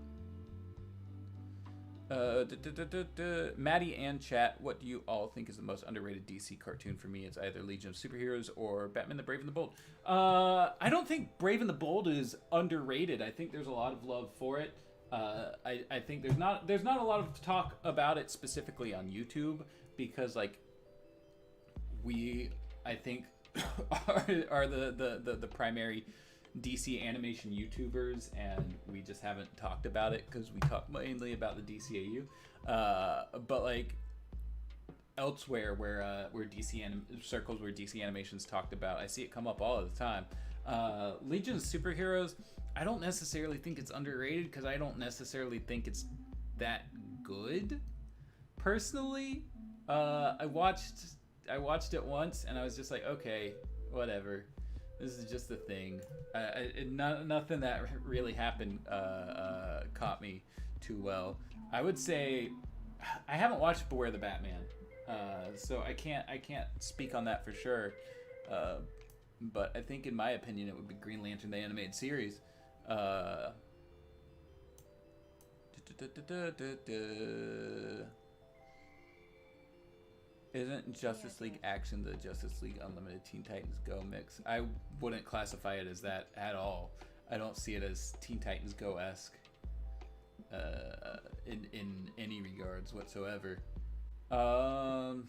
Maddie and chat, what do you all think is the most underrated DC cartoon? For me, it's either Legion of Superheroes or Batman the Brave and the Bold. I don't think Brave and the Bold is underrated. I think there's a lot of love for it. I think there's not a lot of talk about it specifically on YouTube because we I think are the primary DC animation YouTubers, and we just haven't talked about it because we talk mainly about the DCAU. But elsewhere where DC circles where DC animation's talked about, I see it come up all of the time. Legion of Superheroes, I don't necessarily think it's underrated because I don't necessarily think it's that good. Personally, I watched it once and I was just like, okay, whatever. This is just a thing. Nothing that really happened caught me too well. I would say I haven't watched Beware the Batman, so I can't speak on that for sure. But I think, in my opinion, it would be Green Lantern, the animated series. Isn't Justice League Action the Justice League Unlimited Teen Titans Go mix? I wouldn't classify it as that at all. I don't see it as Teen Titans Go-esque in any regards whatsoever. Let's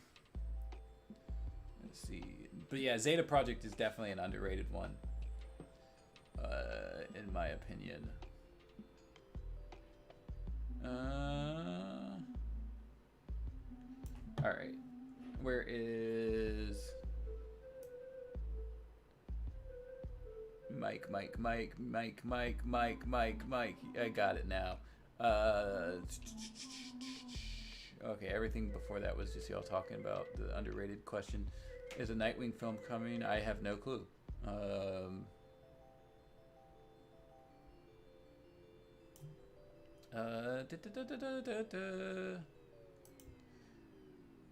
see. But yeah, Zeta Project is definitely an underrated one, in my opinion. All right. Where is Mike? I got it now. Okay, everything before that was just y'all talking about the underrated question. Is a Nightwing film coming? I have no clue.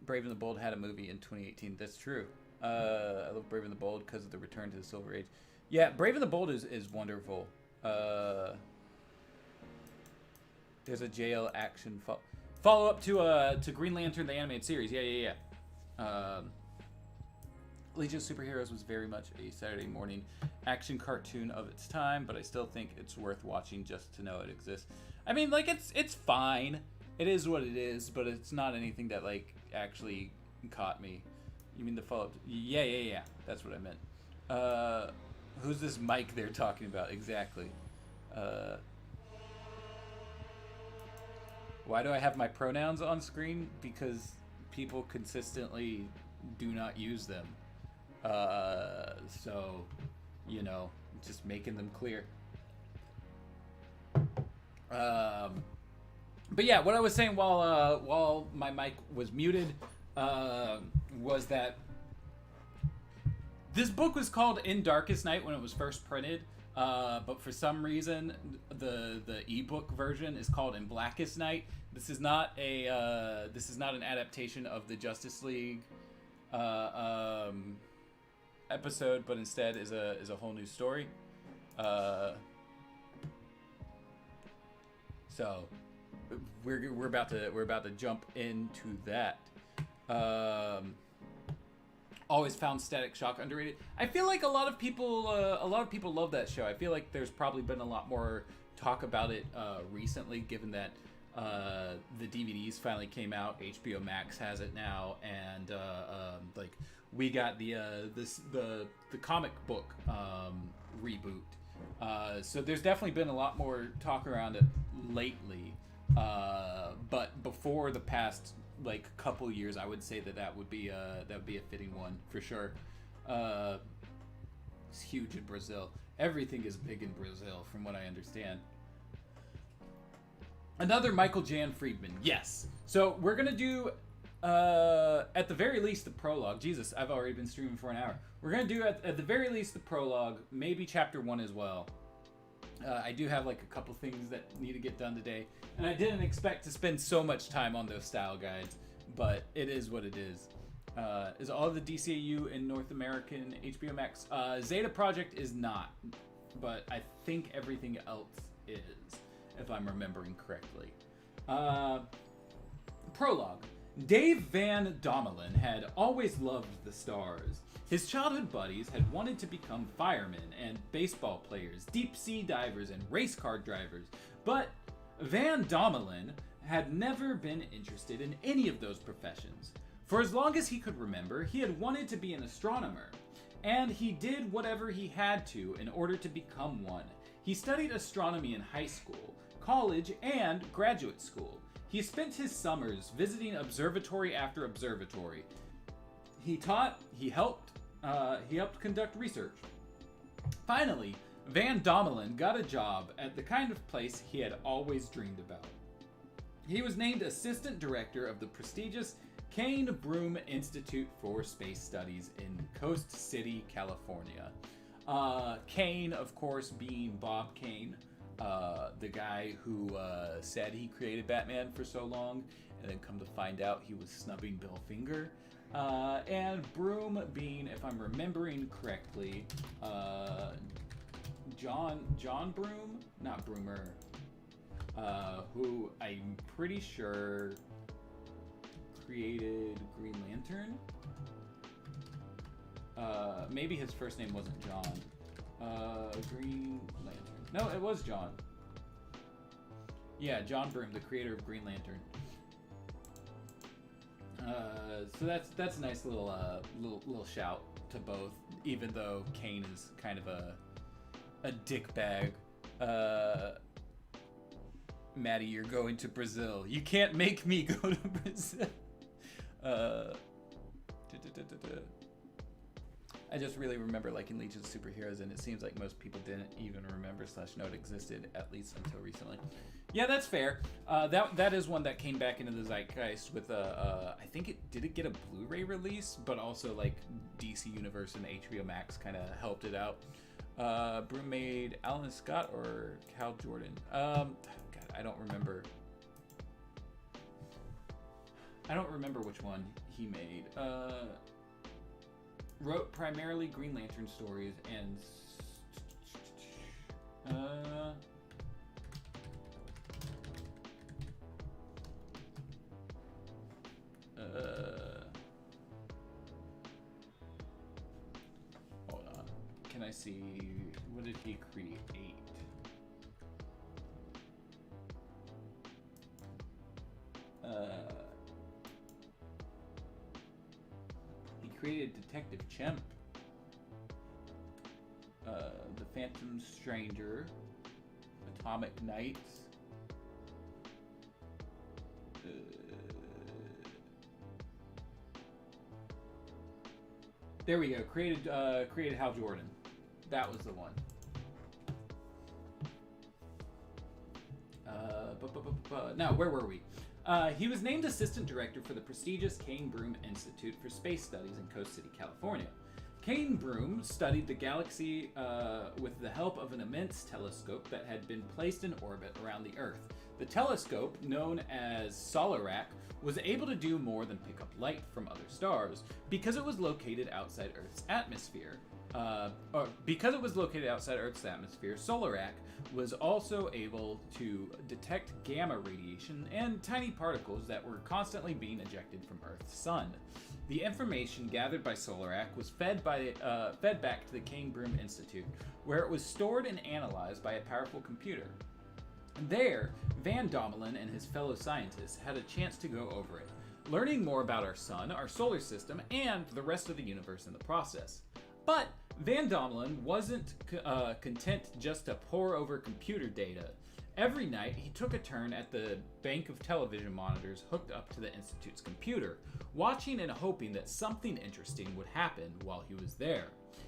Brave and the Bold had a movie in 2018. That's true. I love Brave and the Bold because of the return to the Silver Age. Yeah, Brave and the Bold is wonderful. There's a jail action follow up to Green Lantern, the animated series. Yeah. Legion of Superheroes was very much a Saturday morning action cartoon of its time, but I still think it's worth watching just to know it exists. I mean, it's fine. It is what it is, but it's not anything that actually caught me. You mean the follow-up? Yeah. That's what I meant. Who's this Mike they're talking about? Exactly. Why do I have my pronouns on screen? Because people consistently do not use them. So, just making them clear. But yeah, what I was saying while my mic was muted was that this book was called In Darkest Night when it was first printed, but for some reason the ebook version is called In Blackest Night. This is not an adaptation of the Justice League episode, but instead is a whole new story. So we're about to jump into that. Always found Static Shock underrated. I feel like a lot of people love that show. I feel like there's probably been a lot more talk about it recently, given that the DVDs finally came out. HBO Max has it now, and we got the comic book reboot. So there's definitely been a lot more talk around it lately. But before the past like couple years, I would say that would be a fitting one for sure. It's huge in Brazil. Everything is big in Brazil, from what I understand. Another Michael Jan Friedman, yes. So we're gonna do, at the very least, the prologue. Jesus, I've already been streaming for an hour. We're gonna do at the very least the prologue, maybe chapter 1 as well. I do have like a couple things that need to get done today, and I didn't expect to spend so much time on those style guides, but it is what it is. Is all of the DCAU in North American HBO Max? Zeta Project is not, but I think everything else is, if I'm remembering correctly. Prologue. Dave Van Domelen had always loved the stars. His childhood buddies had wanted to become firemen and baseball players, deep sea divers, and race car drivers, but Van Domelen had never been interested in any of those professions. For as long as he could remember, he had wanted to be an astronomer, and he did whatever he had to in order to become one. He studied astronomy in high school, college, and graduate school. He spent his summers visiting observatory after observatory. He taught, he helped conduct research. Finally, Van Domelen got a job at the kind of place he had always dreamed about. He was named assistant director of the prestigious Kane Broom Institute for Space Studies in Coast City, California. Kane, of course, being Bob Kane, the guy who said he created Batman for so long, and then come to find out he was snubbing Bill Finger. And Broom being, if I'm remembering correctly, John Broom, not Broomer, who I'm pretty sure created Green Lantern. Maybe his first name wasn't John. Green Lantern. No, it was John. Yeah, John Broom, the creator of Green Lantern. So that's a nice little shout to both, even though Kane is kind of a dickbag. Maddie, you're going to Brazil. You can't make me go to Brazil. I just really remember liking Legion of Superheroes, and it seems like most people didn't even remember / know it existed, at least until recently. Yeah, that's fair. That is one that came back into the zeitgeist with I think did it get a Blu-ray release, but also like DC Universe and HBO Max kind of helped it out. Broom made Alan Scott or Cal Jordan? God, I don't remember. I don't remember which one he made. Wrote primarily Green Lantern stories and hold on. Can I see, what did he create? He created Detective Chimp, The Phantom Stranger, Atomic Knights, there we go. Created Hal Jordan. That was the one. Now, where were we? He was named assistant director for the prestigious Kane Broom Institute for Space Studies in Coast City, California. Kane Broom studied the galaxy with the help of an immense telescope that had been placed in orbit around the Earth. The telescope, known as Solarac, was able to do more than pick up light from other stars because it was located outside Earth's atmosphere. Solarac was also able to detect gamma radiation and tiny particles that were constantly being ejected from Earth's sun. The information gathered by Solarac was fed back to the Kane Broom Institute, where it was stored and analyzed by a powerful computer. There, Van Domelen and his fellow scientists had a chance to go over it, learning more about our sun, our solar system, and the rest of the universe in the process. But Van Domelen wasn't content just to pore over computer data. Every night, he took a turn at the bank of television monitors hooked up to the Institute's computer, watching and hoping that something interesting would happen while he was there.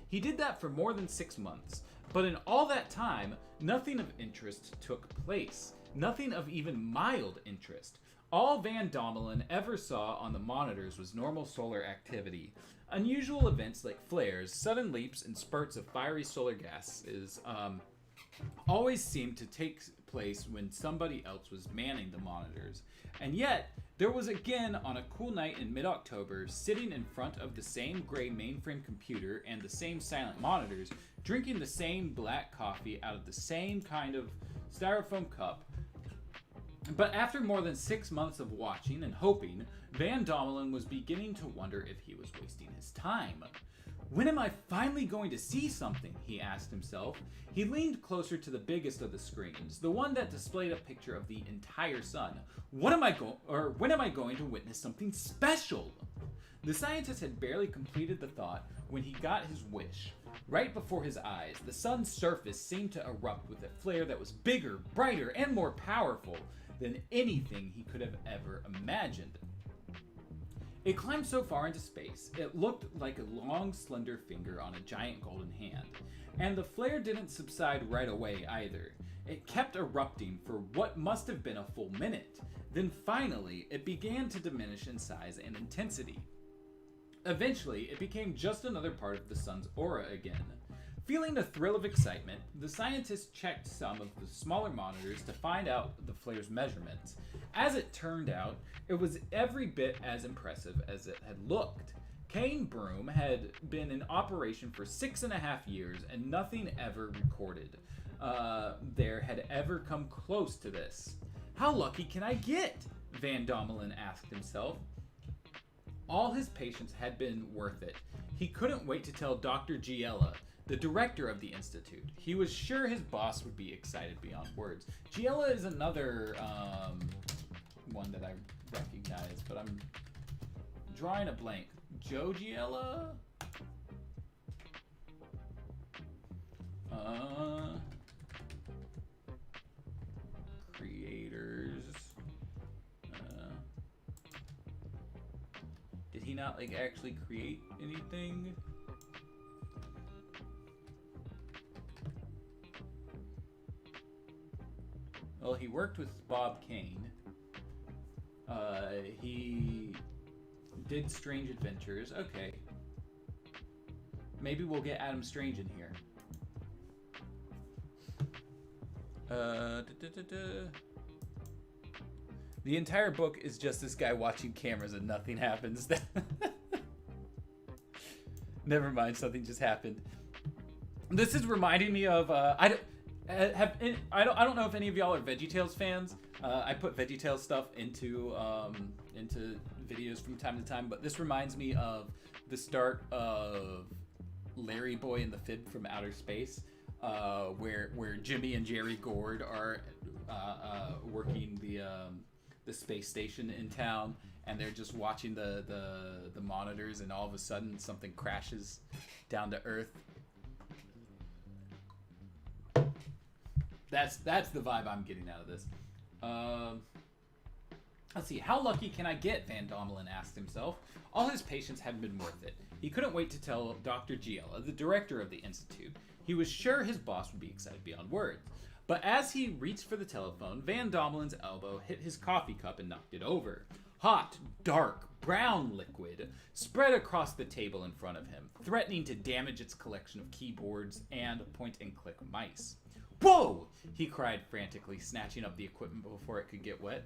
He did that for more than 6 months, but in all that time, nothing of interest took place. Nothing of even mild interest. All Van Domelen ever saw on the monitors was normal solar activity. Unusual events like flares, sudden leaps, and spurts of fiery solar gases always seemed to take place when somebody else was manning the monitors. And yet, there was again on a cool night in mid-October, sitting in front of the same gray mainframe computer and the same silent monitors, drinking the same black coffee out of the same kind of styrofoam cup. But after more than 6 months of watching and hoping, Van Domelen was beginning to wonder if he was wasting his time. When am I finally going to see something? He asked himself. He leaned closer to the biggest of the screens, the one that displayed a picture of the entire sun. When am I going to witness something special? The scientist had barely completed the thought when he got his wish. Right before his eyes, the sun's surface seemed to erupt with a flare that was bigger, brighter, and more powerful than anything he could have ever imagined. It climbed so far into space, it looked like a long, slender finger on a giant golden hand. And the flare didn't subside right away either. It kept erupting for what must have been a full minute. Then finally, it began to diminish in size and intensity. Eventually, it became just another part of the sun's aura again. Feeling a thrill of excitement, the scientist checked some of the smaller monitors to find out the flare's measurements. As it turned out, it was every bit as impressive as it had looked. Cane Broom had been in operation for 6.5 years, and nothing ever recorded there had ever come close to this. How lucky can I get? Van Domelen asked himself. All his patience had been worth it. He couldn't wait to tell Dr. Giella, the director of the Institute. He was sure his boss would be excited beyond words. Giella is another one that I recognize, but I'm drawing a blank. Joe Giella? Creators. Did he not actually create anything? Well, he worked with Bob Kane. He did Strange Adventures. Okay. Maybe we'll get Adam Strange in here. The entire book is just this guy watching cameras and nothing happens. Never mind, something just happened. This is reminding me of I don't know if any of y'all are VeggieTales fans. I put VeggieTales stuff into videos from time to time, but this reminds me of the start of Larry Boy and the Fib from Outer Space, where Jimmy and Jerry Gord are working the space station in town, and they're just watching the monitors, and all of a sudden something crashes down to Earth. That's the vibe I'm getting out of this. Let's see. How lucky can I get? Van Domelen asked himself. All his patience had been worth it. He couldn't wait to tell Dr. Giella, the director of the Institute. He was sure his boss would be excited beyond words. But as he reached for the telephone, Van Domelen's elbow hit his coffee cup and knocked it over. Hot, dark, brown liquid spread across the table in front of him, threatening to damage its collection of keyboards and point-and-click mice. Whoa! He cried frantically, snatching up the equipment before it could get wet.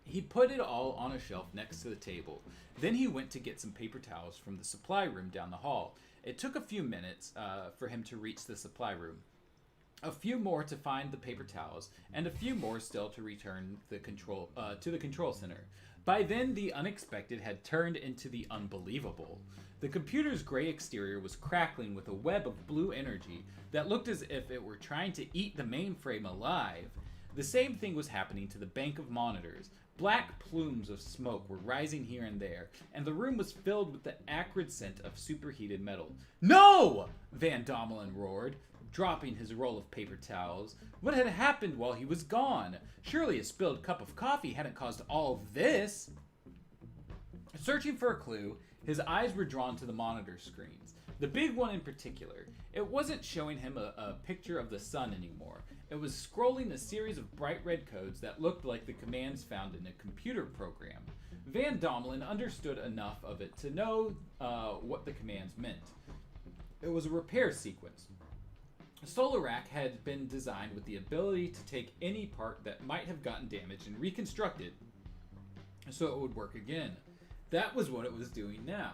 He put it all on a shelf next to the table. Then he went to get some paper towels from the supply room down the hall. It took a few minutes for him to reach the supply room. A few more to find the paper towels, and a few more still to return the control to the control center. By then, the unexpected had turned into the unbelievable. The computer's gray exterior was crackling with a web of blue energy that looked as if it were trying to eat the mainframe alive. The same thing was happening to the bank of monitors. Black plumes of smoke were rising here and there, and the room was filled with the acrid scent of superheated metal. No! Van Domelen roared. dropping his roll of paper towels. What had happened while he was gone? Surely a spilled cup of coffee hadn't caused all this. Searching for a clue, his eyes were drawn to the monitor screens. The big one in particular. It wasn't showing him a picture of the sun anymore. It was scrolling a series of bright red codes that looked like the commands found in a computer program. Van Domelen understood enough of it to know what the commands meant. It was a repair sequence. Solarak had been designed with the ability to take any part that might have gotten damaged and reconstruct it so it would work again. That was what it was doing now.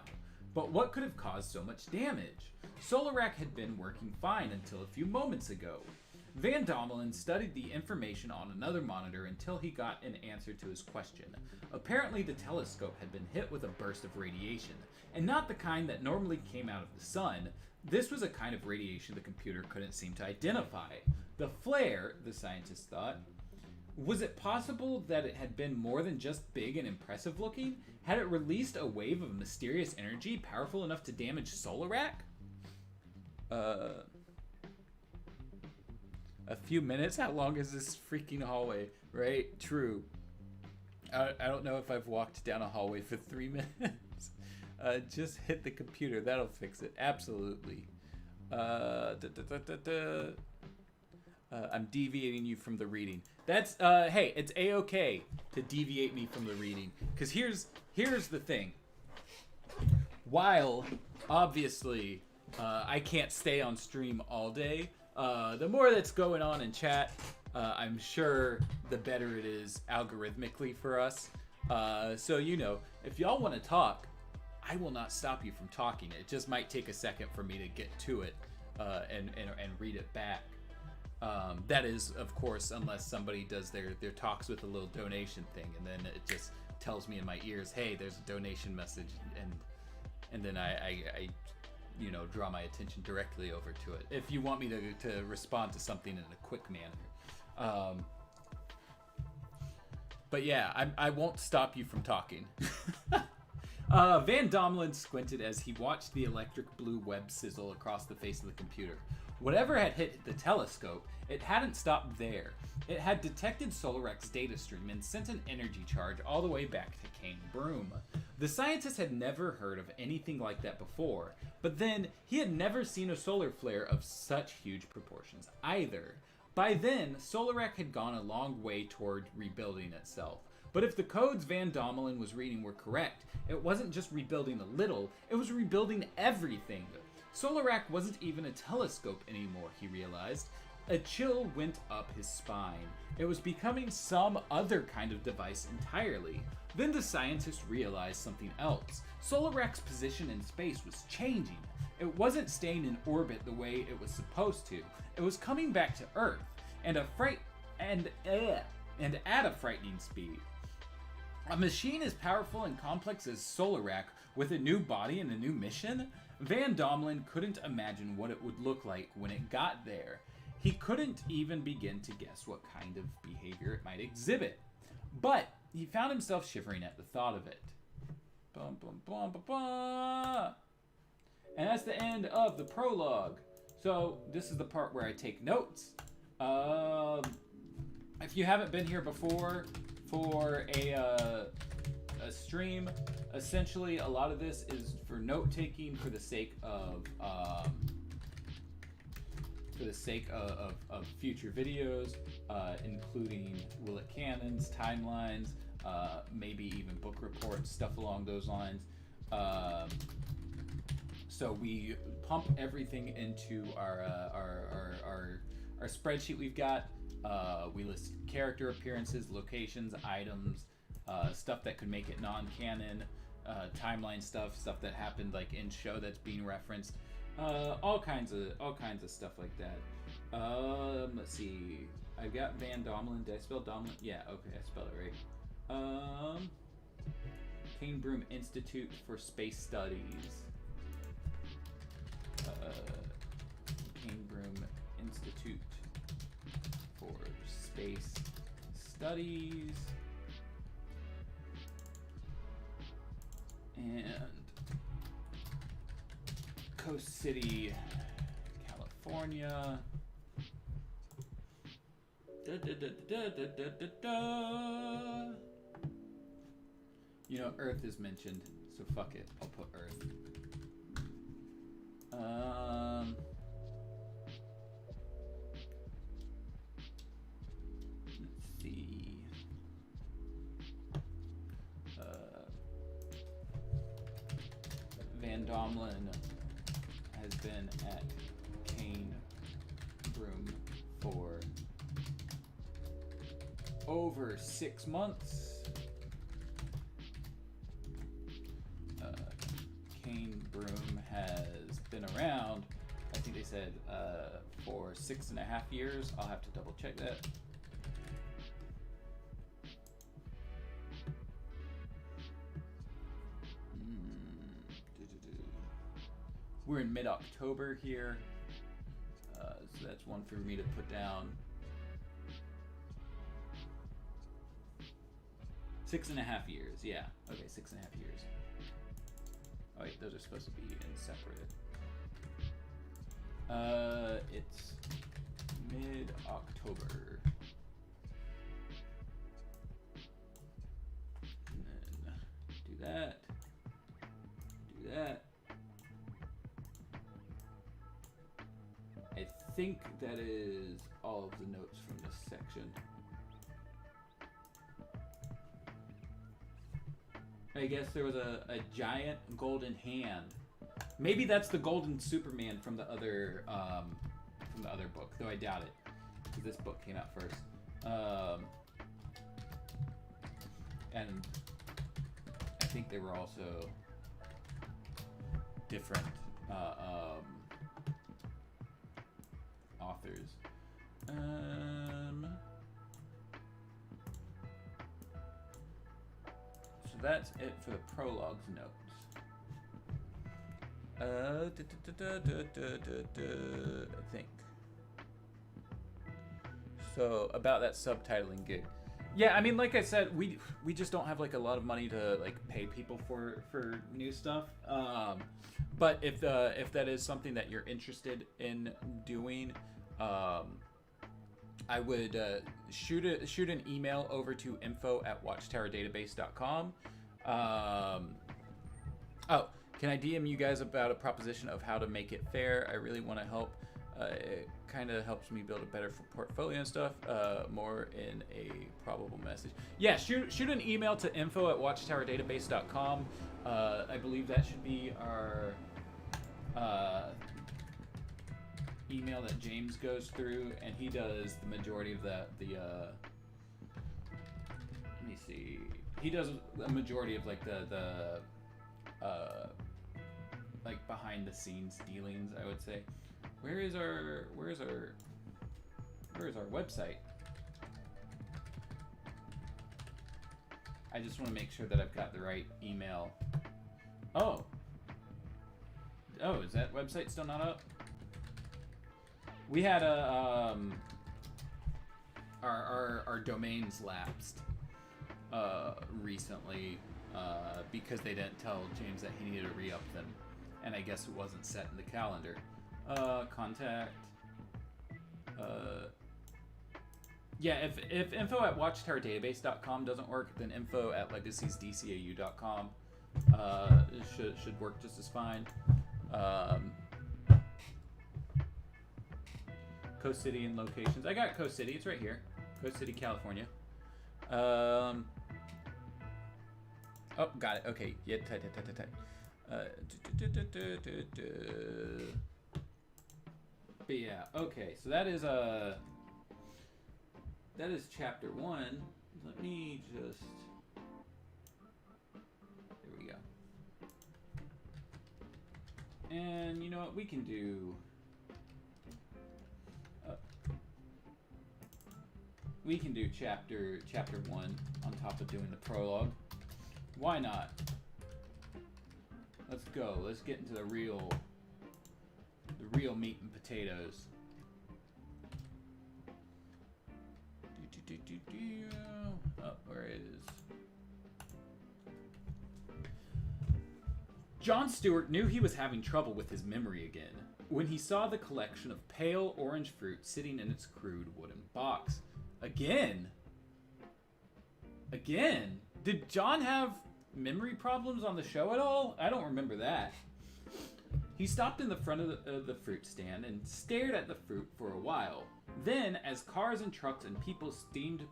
But what could have caused so much damage? Solarak had been working fine until a few moments ago. Van Domelen studied the information on another monitor until he got an answer to his question. Apparently the telescope had been hit with a burst of radiation, and not the kind that normally came out of the sun. This was a kind of radiation the computer couldn't seem to identify. The flare, the scientist thought. Was it possible that it had been more than just big and impressive looking? Had it released a wave of mysterious energy powerful enough to damage Solarak? A few minutes? How long is this freaking hallway? Right? True. I don't know if I've walked down a hallway for 3 minutes. Just hit the computer. That'll fix it. Absolutely. I'm deviating you from the reading. That's, hey, it's a-okay to deviate me from the reading. Because here's the thing. While, obviously, I can't stay on stream all day, the more that's going on in chat, I'm sure the better it is algorithmically for us. So, you know, if y'all want to talk, I will not stop you from talking. It just might take a second for me to get to it and read it back. That is, of course, unless somebody does their talks with a little donation thing, and then it just tells me in my ears, hey, there's a donation message, and then I you know, draw my attention directly over to it. If you want me to respond to something in a quick manner. But yeah, I won't stop you from talking. Van Domelen squinted as he watched the electric blue web sizzle across the face of the computer. Whatever had hit the telescope, it hadn't stopped there. It had detected Solarak's data stream and sent an energy charge all the way back to Cane Broom. The scientist had never heard of anything like that before, but then he had never seen a solar flare of such huge proportions either. By then, Solarak had gone a long way toward rebuilding itself. But if the codes Van Domelen was reading were correct, it wasn't just rebuilding a little, it was rebuilding everything. Solarak wasn't even a telescope anymore, he realized. A chill went up his spine. It was becoming some other kind of device entirely. Then the scientist realized something else. Solarak's position in space was changing. It wasn't staying in orbit the way it was supposed to. It was coming back to Earth, and at a frightening speed. A machine as powerful and complex as Solarak, with a new body and a new mission? Van Domelen couldn't imagine what it would look like when it got there. He couldn't even begin to guess what kind of behavior it might exhibit. But he found himself shivering at the thought of it. Bum, bum, bum, bum, bum. And that's the end of the prologue. So this is the part where I take notes. If you haven't been here before for a stream, essentially a lot of this is for note taking for the sake of future videos, including will it canons, timelines, maybe even book reports, stuff along those lines. So we pump everything into our spreadsheet we've got. We list character appearances, locations, items, stuff that could make it non-canon, timeline stuff that happened like in show that's being referenced, all kinds of stuff like that. Let's see. I've got Van Domelen. Did I spell Domelen? Yeah, okay, I spelled it right. Cane Broom Institute for Space Studies. Cane Broom Institute for Space Studies. And Coast City, California. California. Da, da, da, da, da, da, da, da. You know, Earth is mentioned, so fuck it. I'll put Earth. Let's see. Van Domlin has been at Cane Broom for over 6 months. Cane Broom has been around, I think they said, for 6.5 years. I'll have to double check that. We're in mid-October here, so that's one for me to put down. 6.5 years, yeah. Okay, 6.5 years. Oh wait, those are supposed to be in separate. It's mid-October. And then do that. Do that. I think that is all of the notes from this section. I guess there was a giant golden hand. Maybe that's the golden Superman from the other book, though I doubt it, because this book came out first. And I think they were also different authors. So that's it for the prologue's notes. I think. So about that subtitling gig. Yeah, I mean, like I said, we just don't have like a lot of money to like pay people for new stuff. But if that is something that you're interested in doing, I would shoot an email over to info@watchtowerdatabase.com. Oh, can I DM you guys about a proposition of how to make it fair? I really want to help. It kind of helps me build a better portfolio and stuff. More in a probable message. Yeah, shoot an email to info@watchtowerdatabase.com. I believe that should be our email that James goes through, and he does the majority of let me see. He does a majority of like the like behind the scenes dealings, I would say. Where is our website? I just want to make sure that I've got the right email. Oh, is that website still not up? We had a our domains lapsed recently because they didn't tell James that he needed to re-up them, and I guess it wasn't set in the calendar. Contact. Yeah, if info@watchtowerdatabase.com doesn't work, then info@legacesdcau.com should work just as fine. Coast City and locations. I got Coast City. It's right here. Coast City, California. Oh, got it. Okay. Yeah, tight. But yeah, okay. So that is chapter 1. Let me just. There we go. And you know what? We can do. We can do chapter 1 on top of doing the prologue. Why not? Let's go. Let's get into the real meat and potatoes. Oh, where is John Stewart knew he was having trouble with his memory again. when he saw the collection of pale orange fruit sitting in its crude wooden box. Again? Again? Did John have memory problems on the show at all? I don't remember that. He stopped in the front of the fruit stand and stared at the fruit for a while. Then, as cars and trucks and people streamed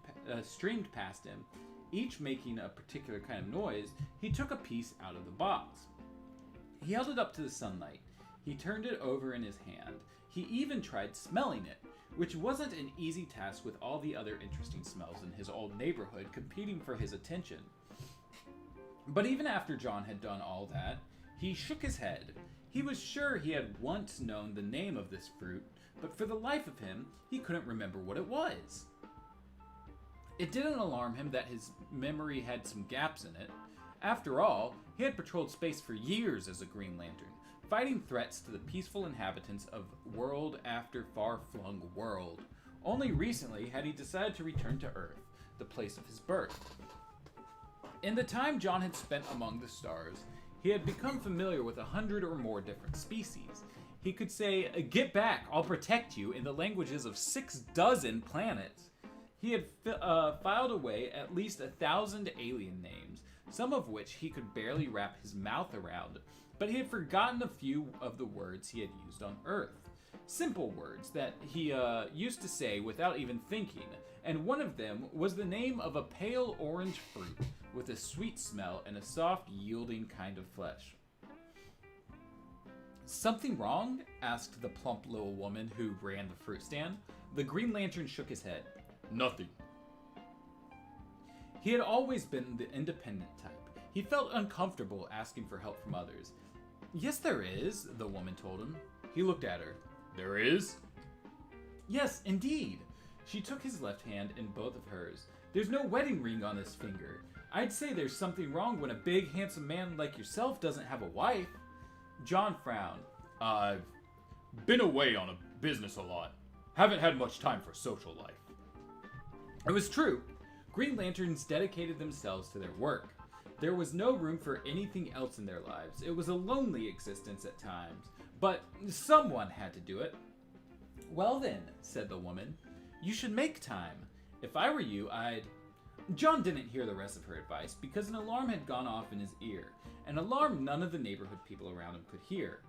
past him, each making a particular kind of noise, he took a piece out of the box. He held it up to the sunlight. He turned it over in his hand. He even tried smelling it, which wasn't an easy task with all the other interesting smells in his old neighborhood competing for his attention. But even after John had done all that, he shook his head. He was sure he had once known the name of this fruit, but for the life of him, he couldn't remember what it was. It didn't alarm him that his memory had some gaps in it. After all, he had patrolled space for years as a Green Lantern, fighting threats to the peaceful inhabitants of world after far-flung world. Only recently had he decided to return to Earth, the place of his birth. In the time John had spent among the stars, he had become familiar with 100 or more different species. He could say, "Get back, I'll protect you," in the languages of 6 dozen planets. He had filed away at least 1,000 alien names, some of which he could barely wrap his mouth around, but he had forgotten a few of the words he had used on Earth. Simple words that he used to say without even thinking, and one of them was the name of a pale orange fruit with a sweet smell and a soft, yielding kind of flesh. "Something wrong?" asked the plump little woman who ran the fruit stand. The Green Lantern shook his head. "Nothing." He had always been the independent type. He felt uncomfortable asking for help from others. "Yes, there is," the woman told him. He looked at her. "There is?" "Yes, indeed." She took his left hand in both of hers. "There's no wedding ring on this finger. I'd say there's something wrong when a big, handsome man like yourself doesn't have a wife." John frowned. "I've been away on a business a lot. Haven't had much time for social life." It was true. Green Lanterns dedicated themselves to their work. There was no room for anything else in their lives. It was a lonely existence at times, but someone had to do it. "Well then," said the woman, "you should make time. If I were you, I'd..." John didn't hear the rest of her advice because an alarm had gone off in his ear, an alarm none of the neighborhood people around him could hear.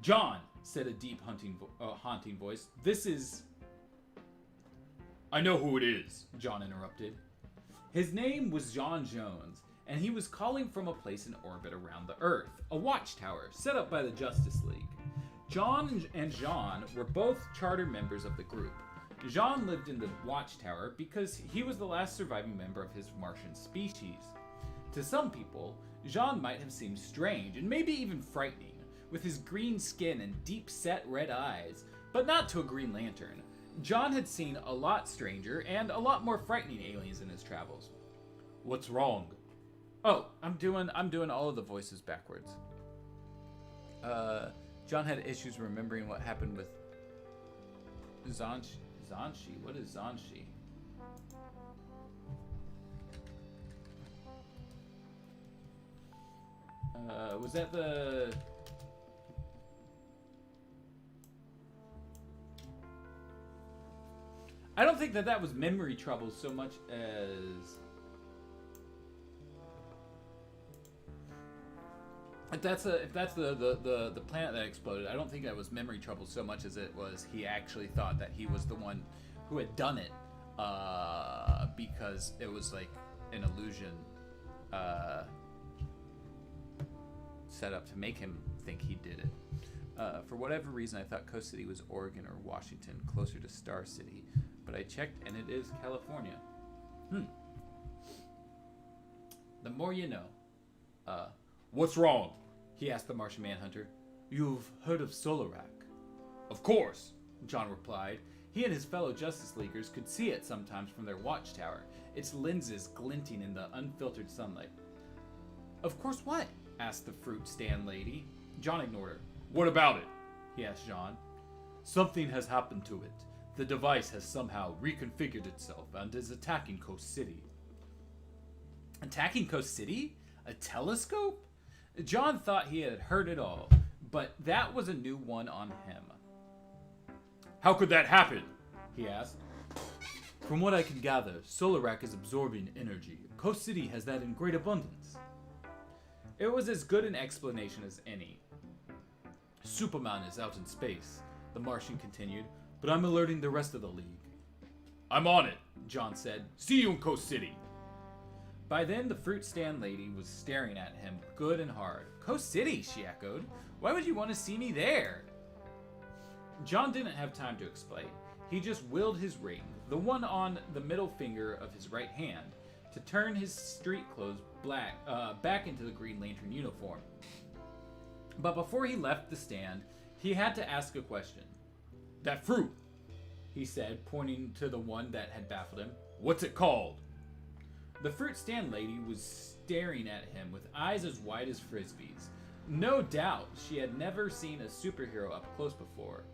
"John," said a deep haunting voice, "this is..." "I know who it is," John interrupted. His name was John Jones, and he was calling from a place in orbit around the Earth, a watchtower set up by the Justice League. John and Jean were both charter members of the group. Jean lived in the watchtower because he was the last surviving member of his Martian species. To some people, Jean might have seemed strange and maybe even frightening, with his green skin and deep-set red eyes, but not to a Green Lantern. John had seen a lot stranger and a lot more frightening aliens in his travels. "What's wrong?" "Oh, I'm doing all of the voices backwards." John had issues remembering what happened with Zanshi. What is Zanshi? Was that the... I don't think that was memory trouble so much as... If that's the planet that exploded, I don't think that was memory trouble so much as it was he actually thought that he was the one who had done it, because it was like an illusion set up to make him think he did it. For whatever reason, I thought Coast City was Oregon or Washington, closer to Star City, but I checked and it is California. The more you know. What's wrong? He asked the Martian Manhunter. "You've heard of Solarak?" "Of course," John replied. He and his fellow Justice Leaguers could see it sometimes from their watchtower, its lenses glinting in the unfiltered sunlight. "Of course what?" asked the fruit stand lady. John ignored her. "What about it?" he asked John. "Something has happened to it. The device has somehow reconfigured itself and is attacking Coast City." Attacking Coast City? A telescope? John thought he had heard it all, but that was a new one on him. How could that happen? He asked. From what I can gather, Solarak is absorbing energy. Coast City has that in great abundance. It was as good an explanation as any. Superman is out in space, the Martian continued, but I'm alerting the rest of the League. I'm on it, John said. See you in Coast City. By then, the fruit stand lady was staring at him good and hard. Coast City, she echoed. Why would you want to see me there? John didn't have time to explain. He just willed his ring, the one on the middle finger of his right hand, to turn his street clothes back into the Green Lantern uniform. But before he left the stand, he had to ask a question. That fruit, he said, pointing to the one that had baffled him. What's it called? The fruit stand lady was staring at him with eyes as wide as frisbees. No doubt she had never seen a superhero up close before.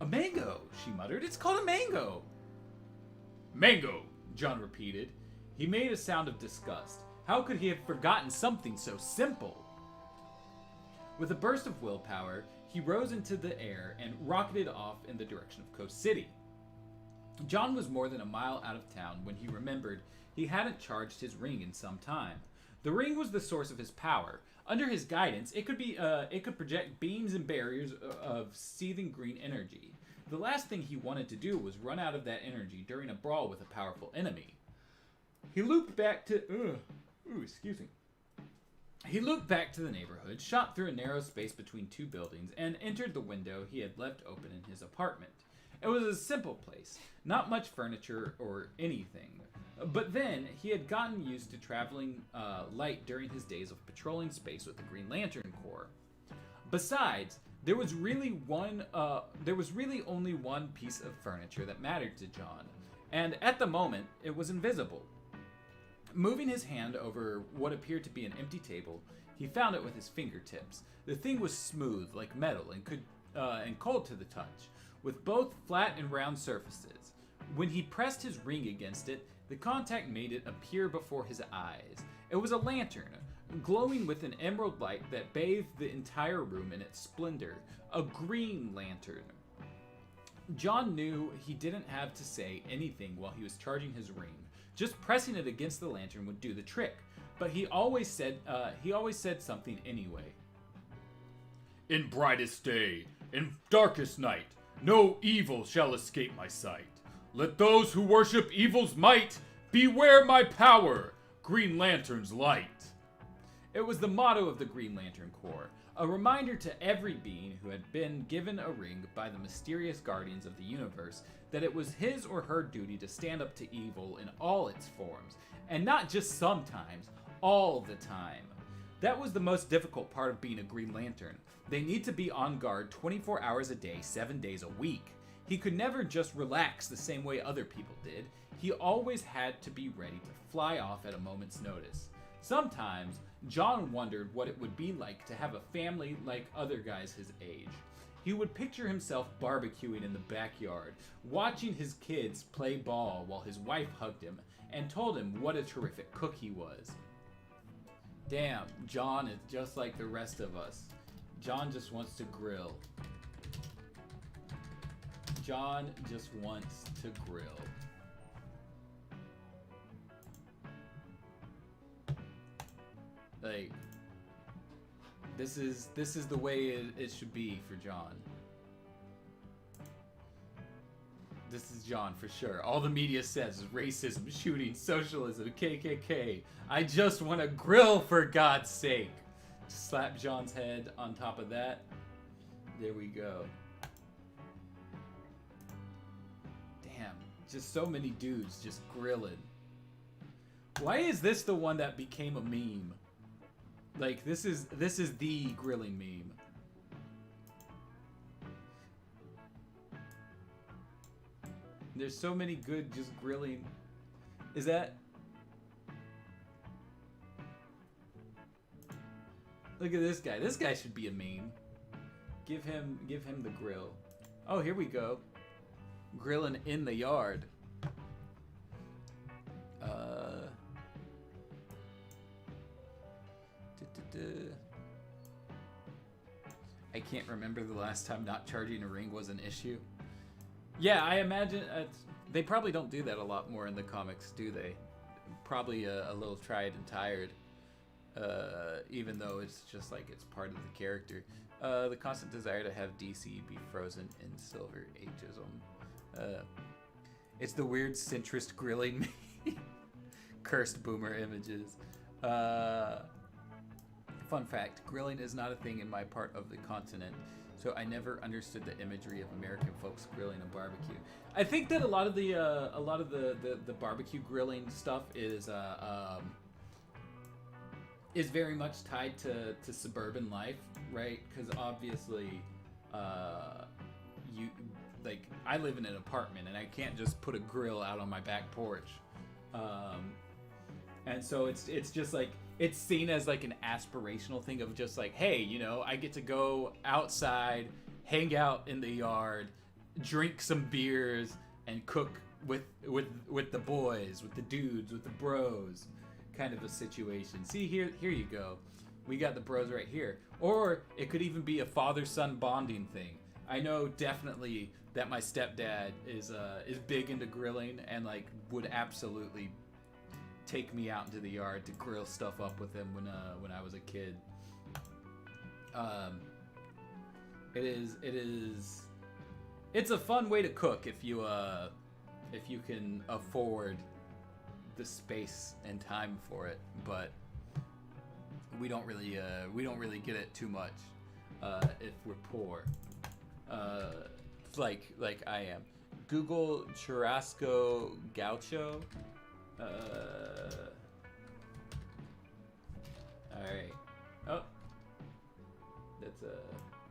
A mango, she muttered. It's called a mango. Mango, John repeated. He made a sound of disgust. How could he have forgotten something so simple? With a burst of willpower, he rose into the air and rocketed off in the direction of Coast City. John was more than a mile out of town when he remembered he hadn't charged his ring in some time. The ring was the source of his power. Under his guidance, it could project beams and barriers of seething green energy. The last thing he wanted to do was run out of that energy during a brawl with a powerful enemy. He looped back to He looked back to the neighborhood, shot through a narrow space between two buildings, and entered the window he had left open in his apartment. It was a simple place, not much furniture or anything. But then, he had gotten used to traveling light during his days of patrolling space with the Green Lantern Corps. Besides, there was really only one piece of furniture that mattered to John, and at the moment, it was invisible. Moving his hand over what appeared to be an empty table, he found it with his fingertips. The thing was smooth, like metal, and cold to the touch, with both flat and round surfaces. When he pressed his ring against it, the contact made it appear before his eyes. It was a lantern, glowing with an emerald light that bathed the entire room in its splendor. A green lantern. John knew he didn't have to say anything while he was charging his ring. Just pressing it against the lantern would do the trick, but he always said something anyway. In brightest day, in darkest night, no evil shall escape my sight. Let those who worship evil's might beware my power, Green Lantern's light. It was the motto of the Green Lantern Corps, a reminder to every being who had been given a ring by the mysterious guardians of the universe that it was his or her duty to stand up to evil in all its forms, and not just sometimes, all the time. That was the most difficult part of being a Green Lantern. They need to be on guard 24 hours a day, 7 days a week. He could never just relax the same way other people did. He always had to be ready to fly off at a moment's notice. Sometimes, John wondered what it would be like to have a family like other guys his age. He would picture himself barbecuing in the backyard, watching his kids play ball while his wife hugged him and told him what a terrific cook he was. Damn, John is just like the rest of us. John just wants to grill. John just wants to grill. Like, this is the way it should be for John. This is John for sure. All the media says is racism, shooting, socialism, KKK. I just want to grill for God's sake. Just slap John's head on top of that. There we go. Damn, just so many dudes just grilling. Why is this the one that became a meme? Like, this is the grilling meme. There's so many good just grilling. Is that? Look at this guy. This guy should be a meme. Give him the grill. Oh, here we go. Grilling in the yard. I can't remember the last time not charging a ring was an issue. Yeah, I imagine they probably don't do that a lot more in the comics, do they? Probably a little tried and tired, even though it's just like it's part of the character. The constant desire to have DC be frozen in Silver Ageism. It's the weird centrist grilling me. Cursed boomer images. Fun fact, grilling is not a thing in my part of the continent, so I never understood the imagery of American folks grilling a barbecue. I think that a lot of the barbecue grilling stuff is very much tied to suburban life, right? Because obviously, I live in an apartment and I can't just put a grill out on my back porch, and so it's just like it's seen as like an aspirational thing of just like, hey, you know, I get to go outside, hang out in the yard, drink some beers, and cook with the boys, with the dudes, with the bros, kind of a situation. See, here you go. We got the bros right here. Or it could even be a father-son bonding thing. I know definitely that my stepdad is big into grilling and like would absolutely take me out into the yard to grill stuff up with him when I was a kid. It's a fun way to cook if you can afford the space and time for it, but we don't really get it too much if we're poor. Like I am. Google churrasco gaucho. Alright. Oh. That's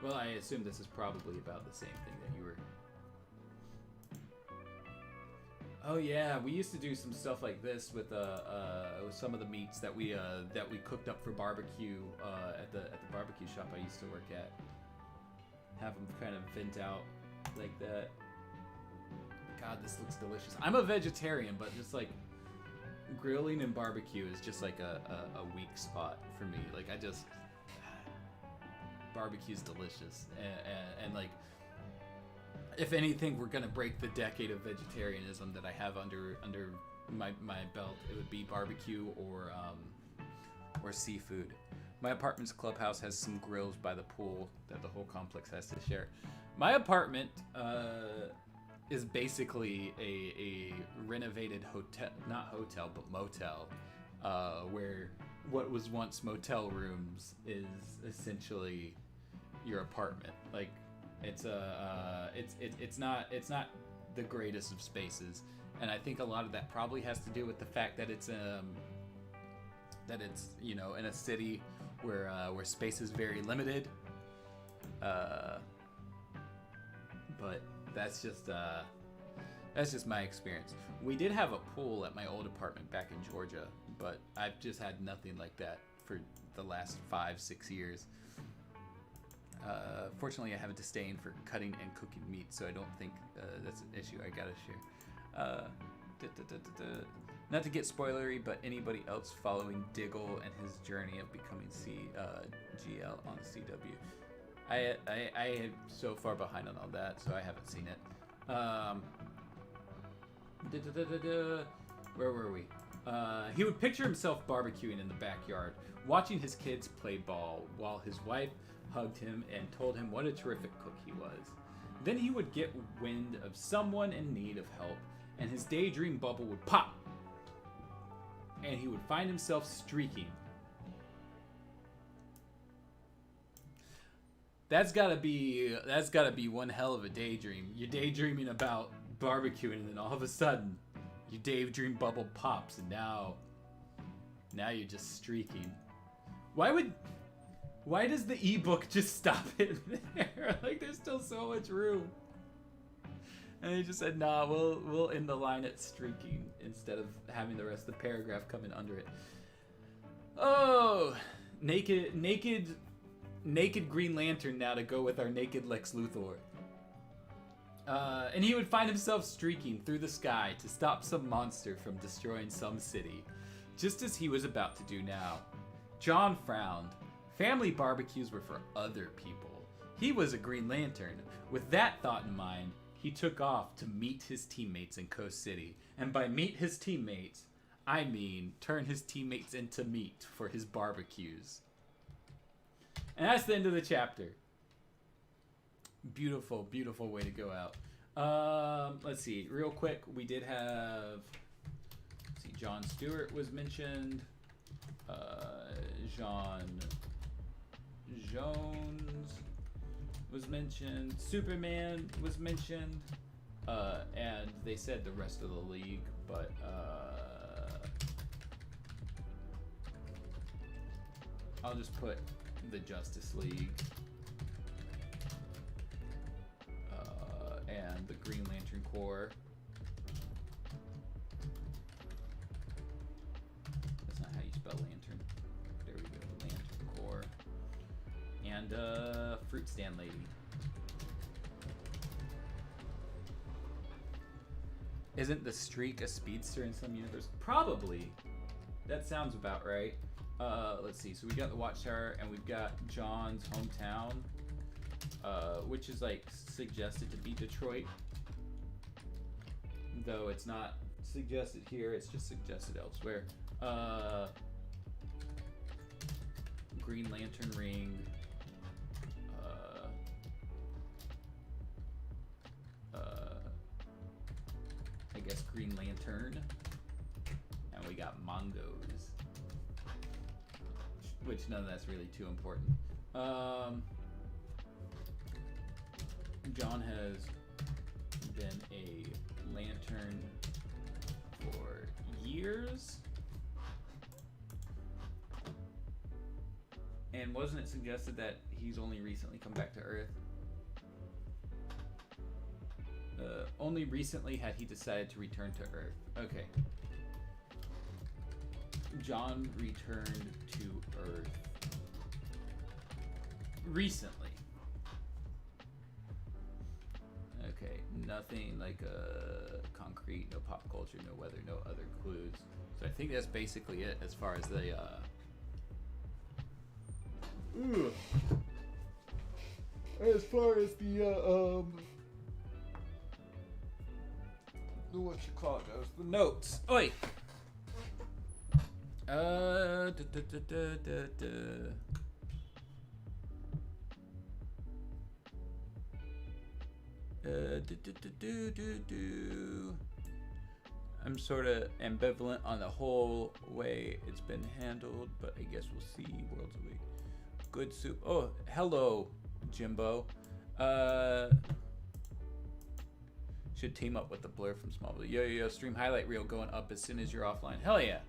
well, I assume this is probably about the same thing that you were. Oh yeah, we used to do some stuff like this with some of the meats that we cooked up for barbecue at the barbecue shop I used to work at. Have them kind of vent out like that. God, this looks delicious. I'm a vegetarian, but just like grilling and barbecue is just like a weak spot for me. Like barbecue's delicious, and like if anything, we're gonna break the decade of vegetarianism that I have under my belt. It would be barbecue or seafood. My apartment's clubhouse has some grills by the pool that the whole complex has to share. My apartment is basically a renovated hotel, not hotel, but motel, where what was once motel rooms is essentially your apartment. Like it's not the greatest of spaces, and I think a lot of that probably has to do with the fact that it's you know, in a city where space is very limited. But that's just my experience. We did have a pool at my old apartment back in Georgia, but I've just had nothing like that for the last 5-6 years. Fortunately, I have a disdain for cutting and cooking meat, so I don't think that's an issue I gotta share. Not to get spoilery, but anybody else following Diggle and his journey of becoming GL on CW? I am so far behind on all that, so I haven't seen it. Where were we? He would picture himself barbecuing in the backyard, watching his kids play ball, while his wife hugged him and told him what a terrific cook he was. Then he would get wind of someone in need of help, and his daydream bubble would pop, and he would find himself streaking. That's gotta be one hell of a daydream. You're daydreaming about barbecuing, and then all of a sudden, your daydream bubble pops, and now you're just streaking. Why does the ebook just stop it there? Like, there's still so much room. And they just said, nah, we'll end the line at streaking instead of having the rest of the paragraph come in under it. Oh, naked Green Lantern now to go with our naked Lex Luthor. And he would find himself streaking through the sky to stop some monster from destroying some city, just as he was about to do now. John frowned. Family barbecues were for other people. He was a Green Lantern. With that thought in mind, he took off to meet his teammates in Coast City. And by meet his teammates, I mean turn his teammates into meat for his barbecues. And that's the end of the chapter. Beautiful, beautiful way to go out. Let's see, real quick, we did have, let's see, John Stewart was mentioned. Jean Jones was mentioned. Superman was mentioned. And they said the rest of the league, but I'll just put the Justice League and the Green Lantern Corps. That's not how you spell lantern. There we go, Lantern Corps. And Fruit Stand Lady. Isn't the Streak a speedster in some universe? Probably. That sounds about right. Let's see. So we got the Watchtower, and we've got John's hometown, which is like suggested to be Detroit, though it's not suggested here. It's just suggested elsewhere. Green Lantern ring. I guess Green Lantern, and we got Mongos, which none of that's really too important. John has been a Lantern for years, and wasn't it suggested that he's only recently come back to Earth? Only recently had he decided to return to Earth. Okay. John returned to Earth recently. Okay, nothing like concrete, no pop culture, no weather, no other clues. So I think that's basically it as far as the as far as the what you call it goes, the notes. Oi. I'm sort of ambivalent on the whole way it's been handled, but I guess we'll see. Worlds Awake. Good soup. Oh, hello, Jimbo. Should team up with the Blur from Smallville. Yo, stream highlight reel going up as soon as you're offline. Hell yeah,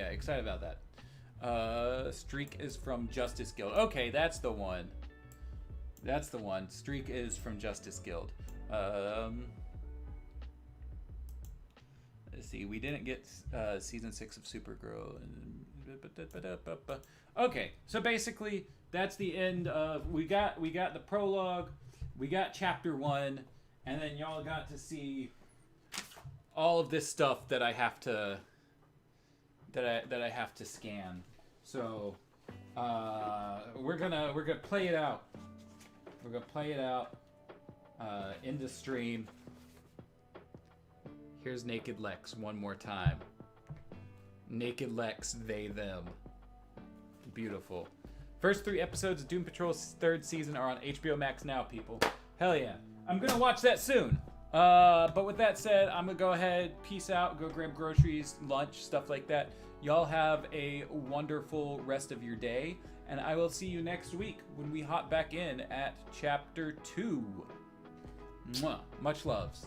excited about that. Streak is from Justice Guild. Okay, that's the one. Streak is from Justice Guild. Let's see, we didn't get season 6 of Supergirl. Okay, so basically that's the end of, we got the prologue, we got chapter 1, and then y'all got to see all of this stuff that I have to scan. So we're gonna play it out. We're gonna play it out in the stream. Here's Naked Lex one more time. Naked Lex, they, them. Beautiful. First 3 episodes of Doom Patrol's 3rd season are on HBO Max now, people. Hell yeah. I'm gonna watch that soon. But with that said, I'm gonna go ahead, peace out, go grab groceries, lunch, stuff like that. Y'all have a wonderful rest of your day, and I will see you next week when we hop back in at chapter 2. Mwah. Much loves.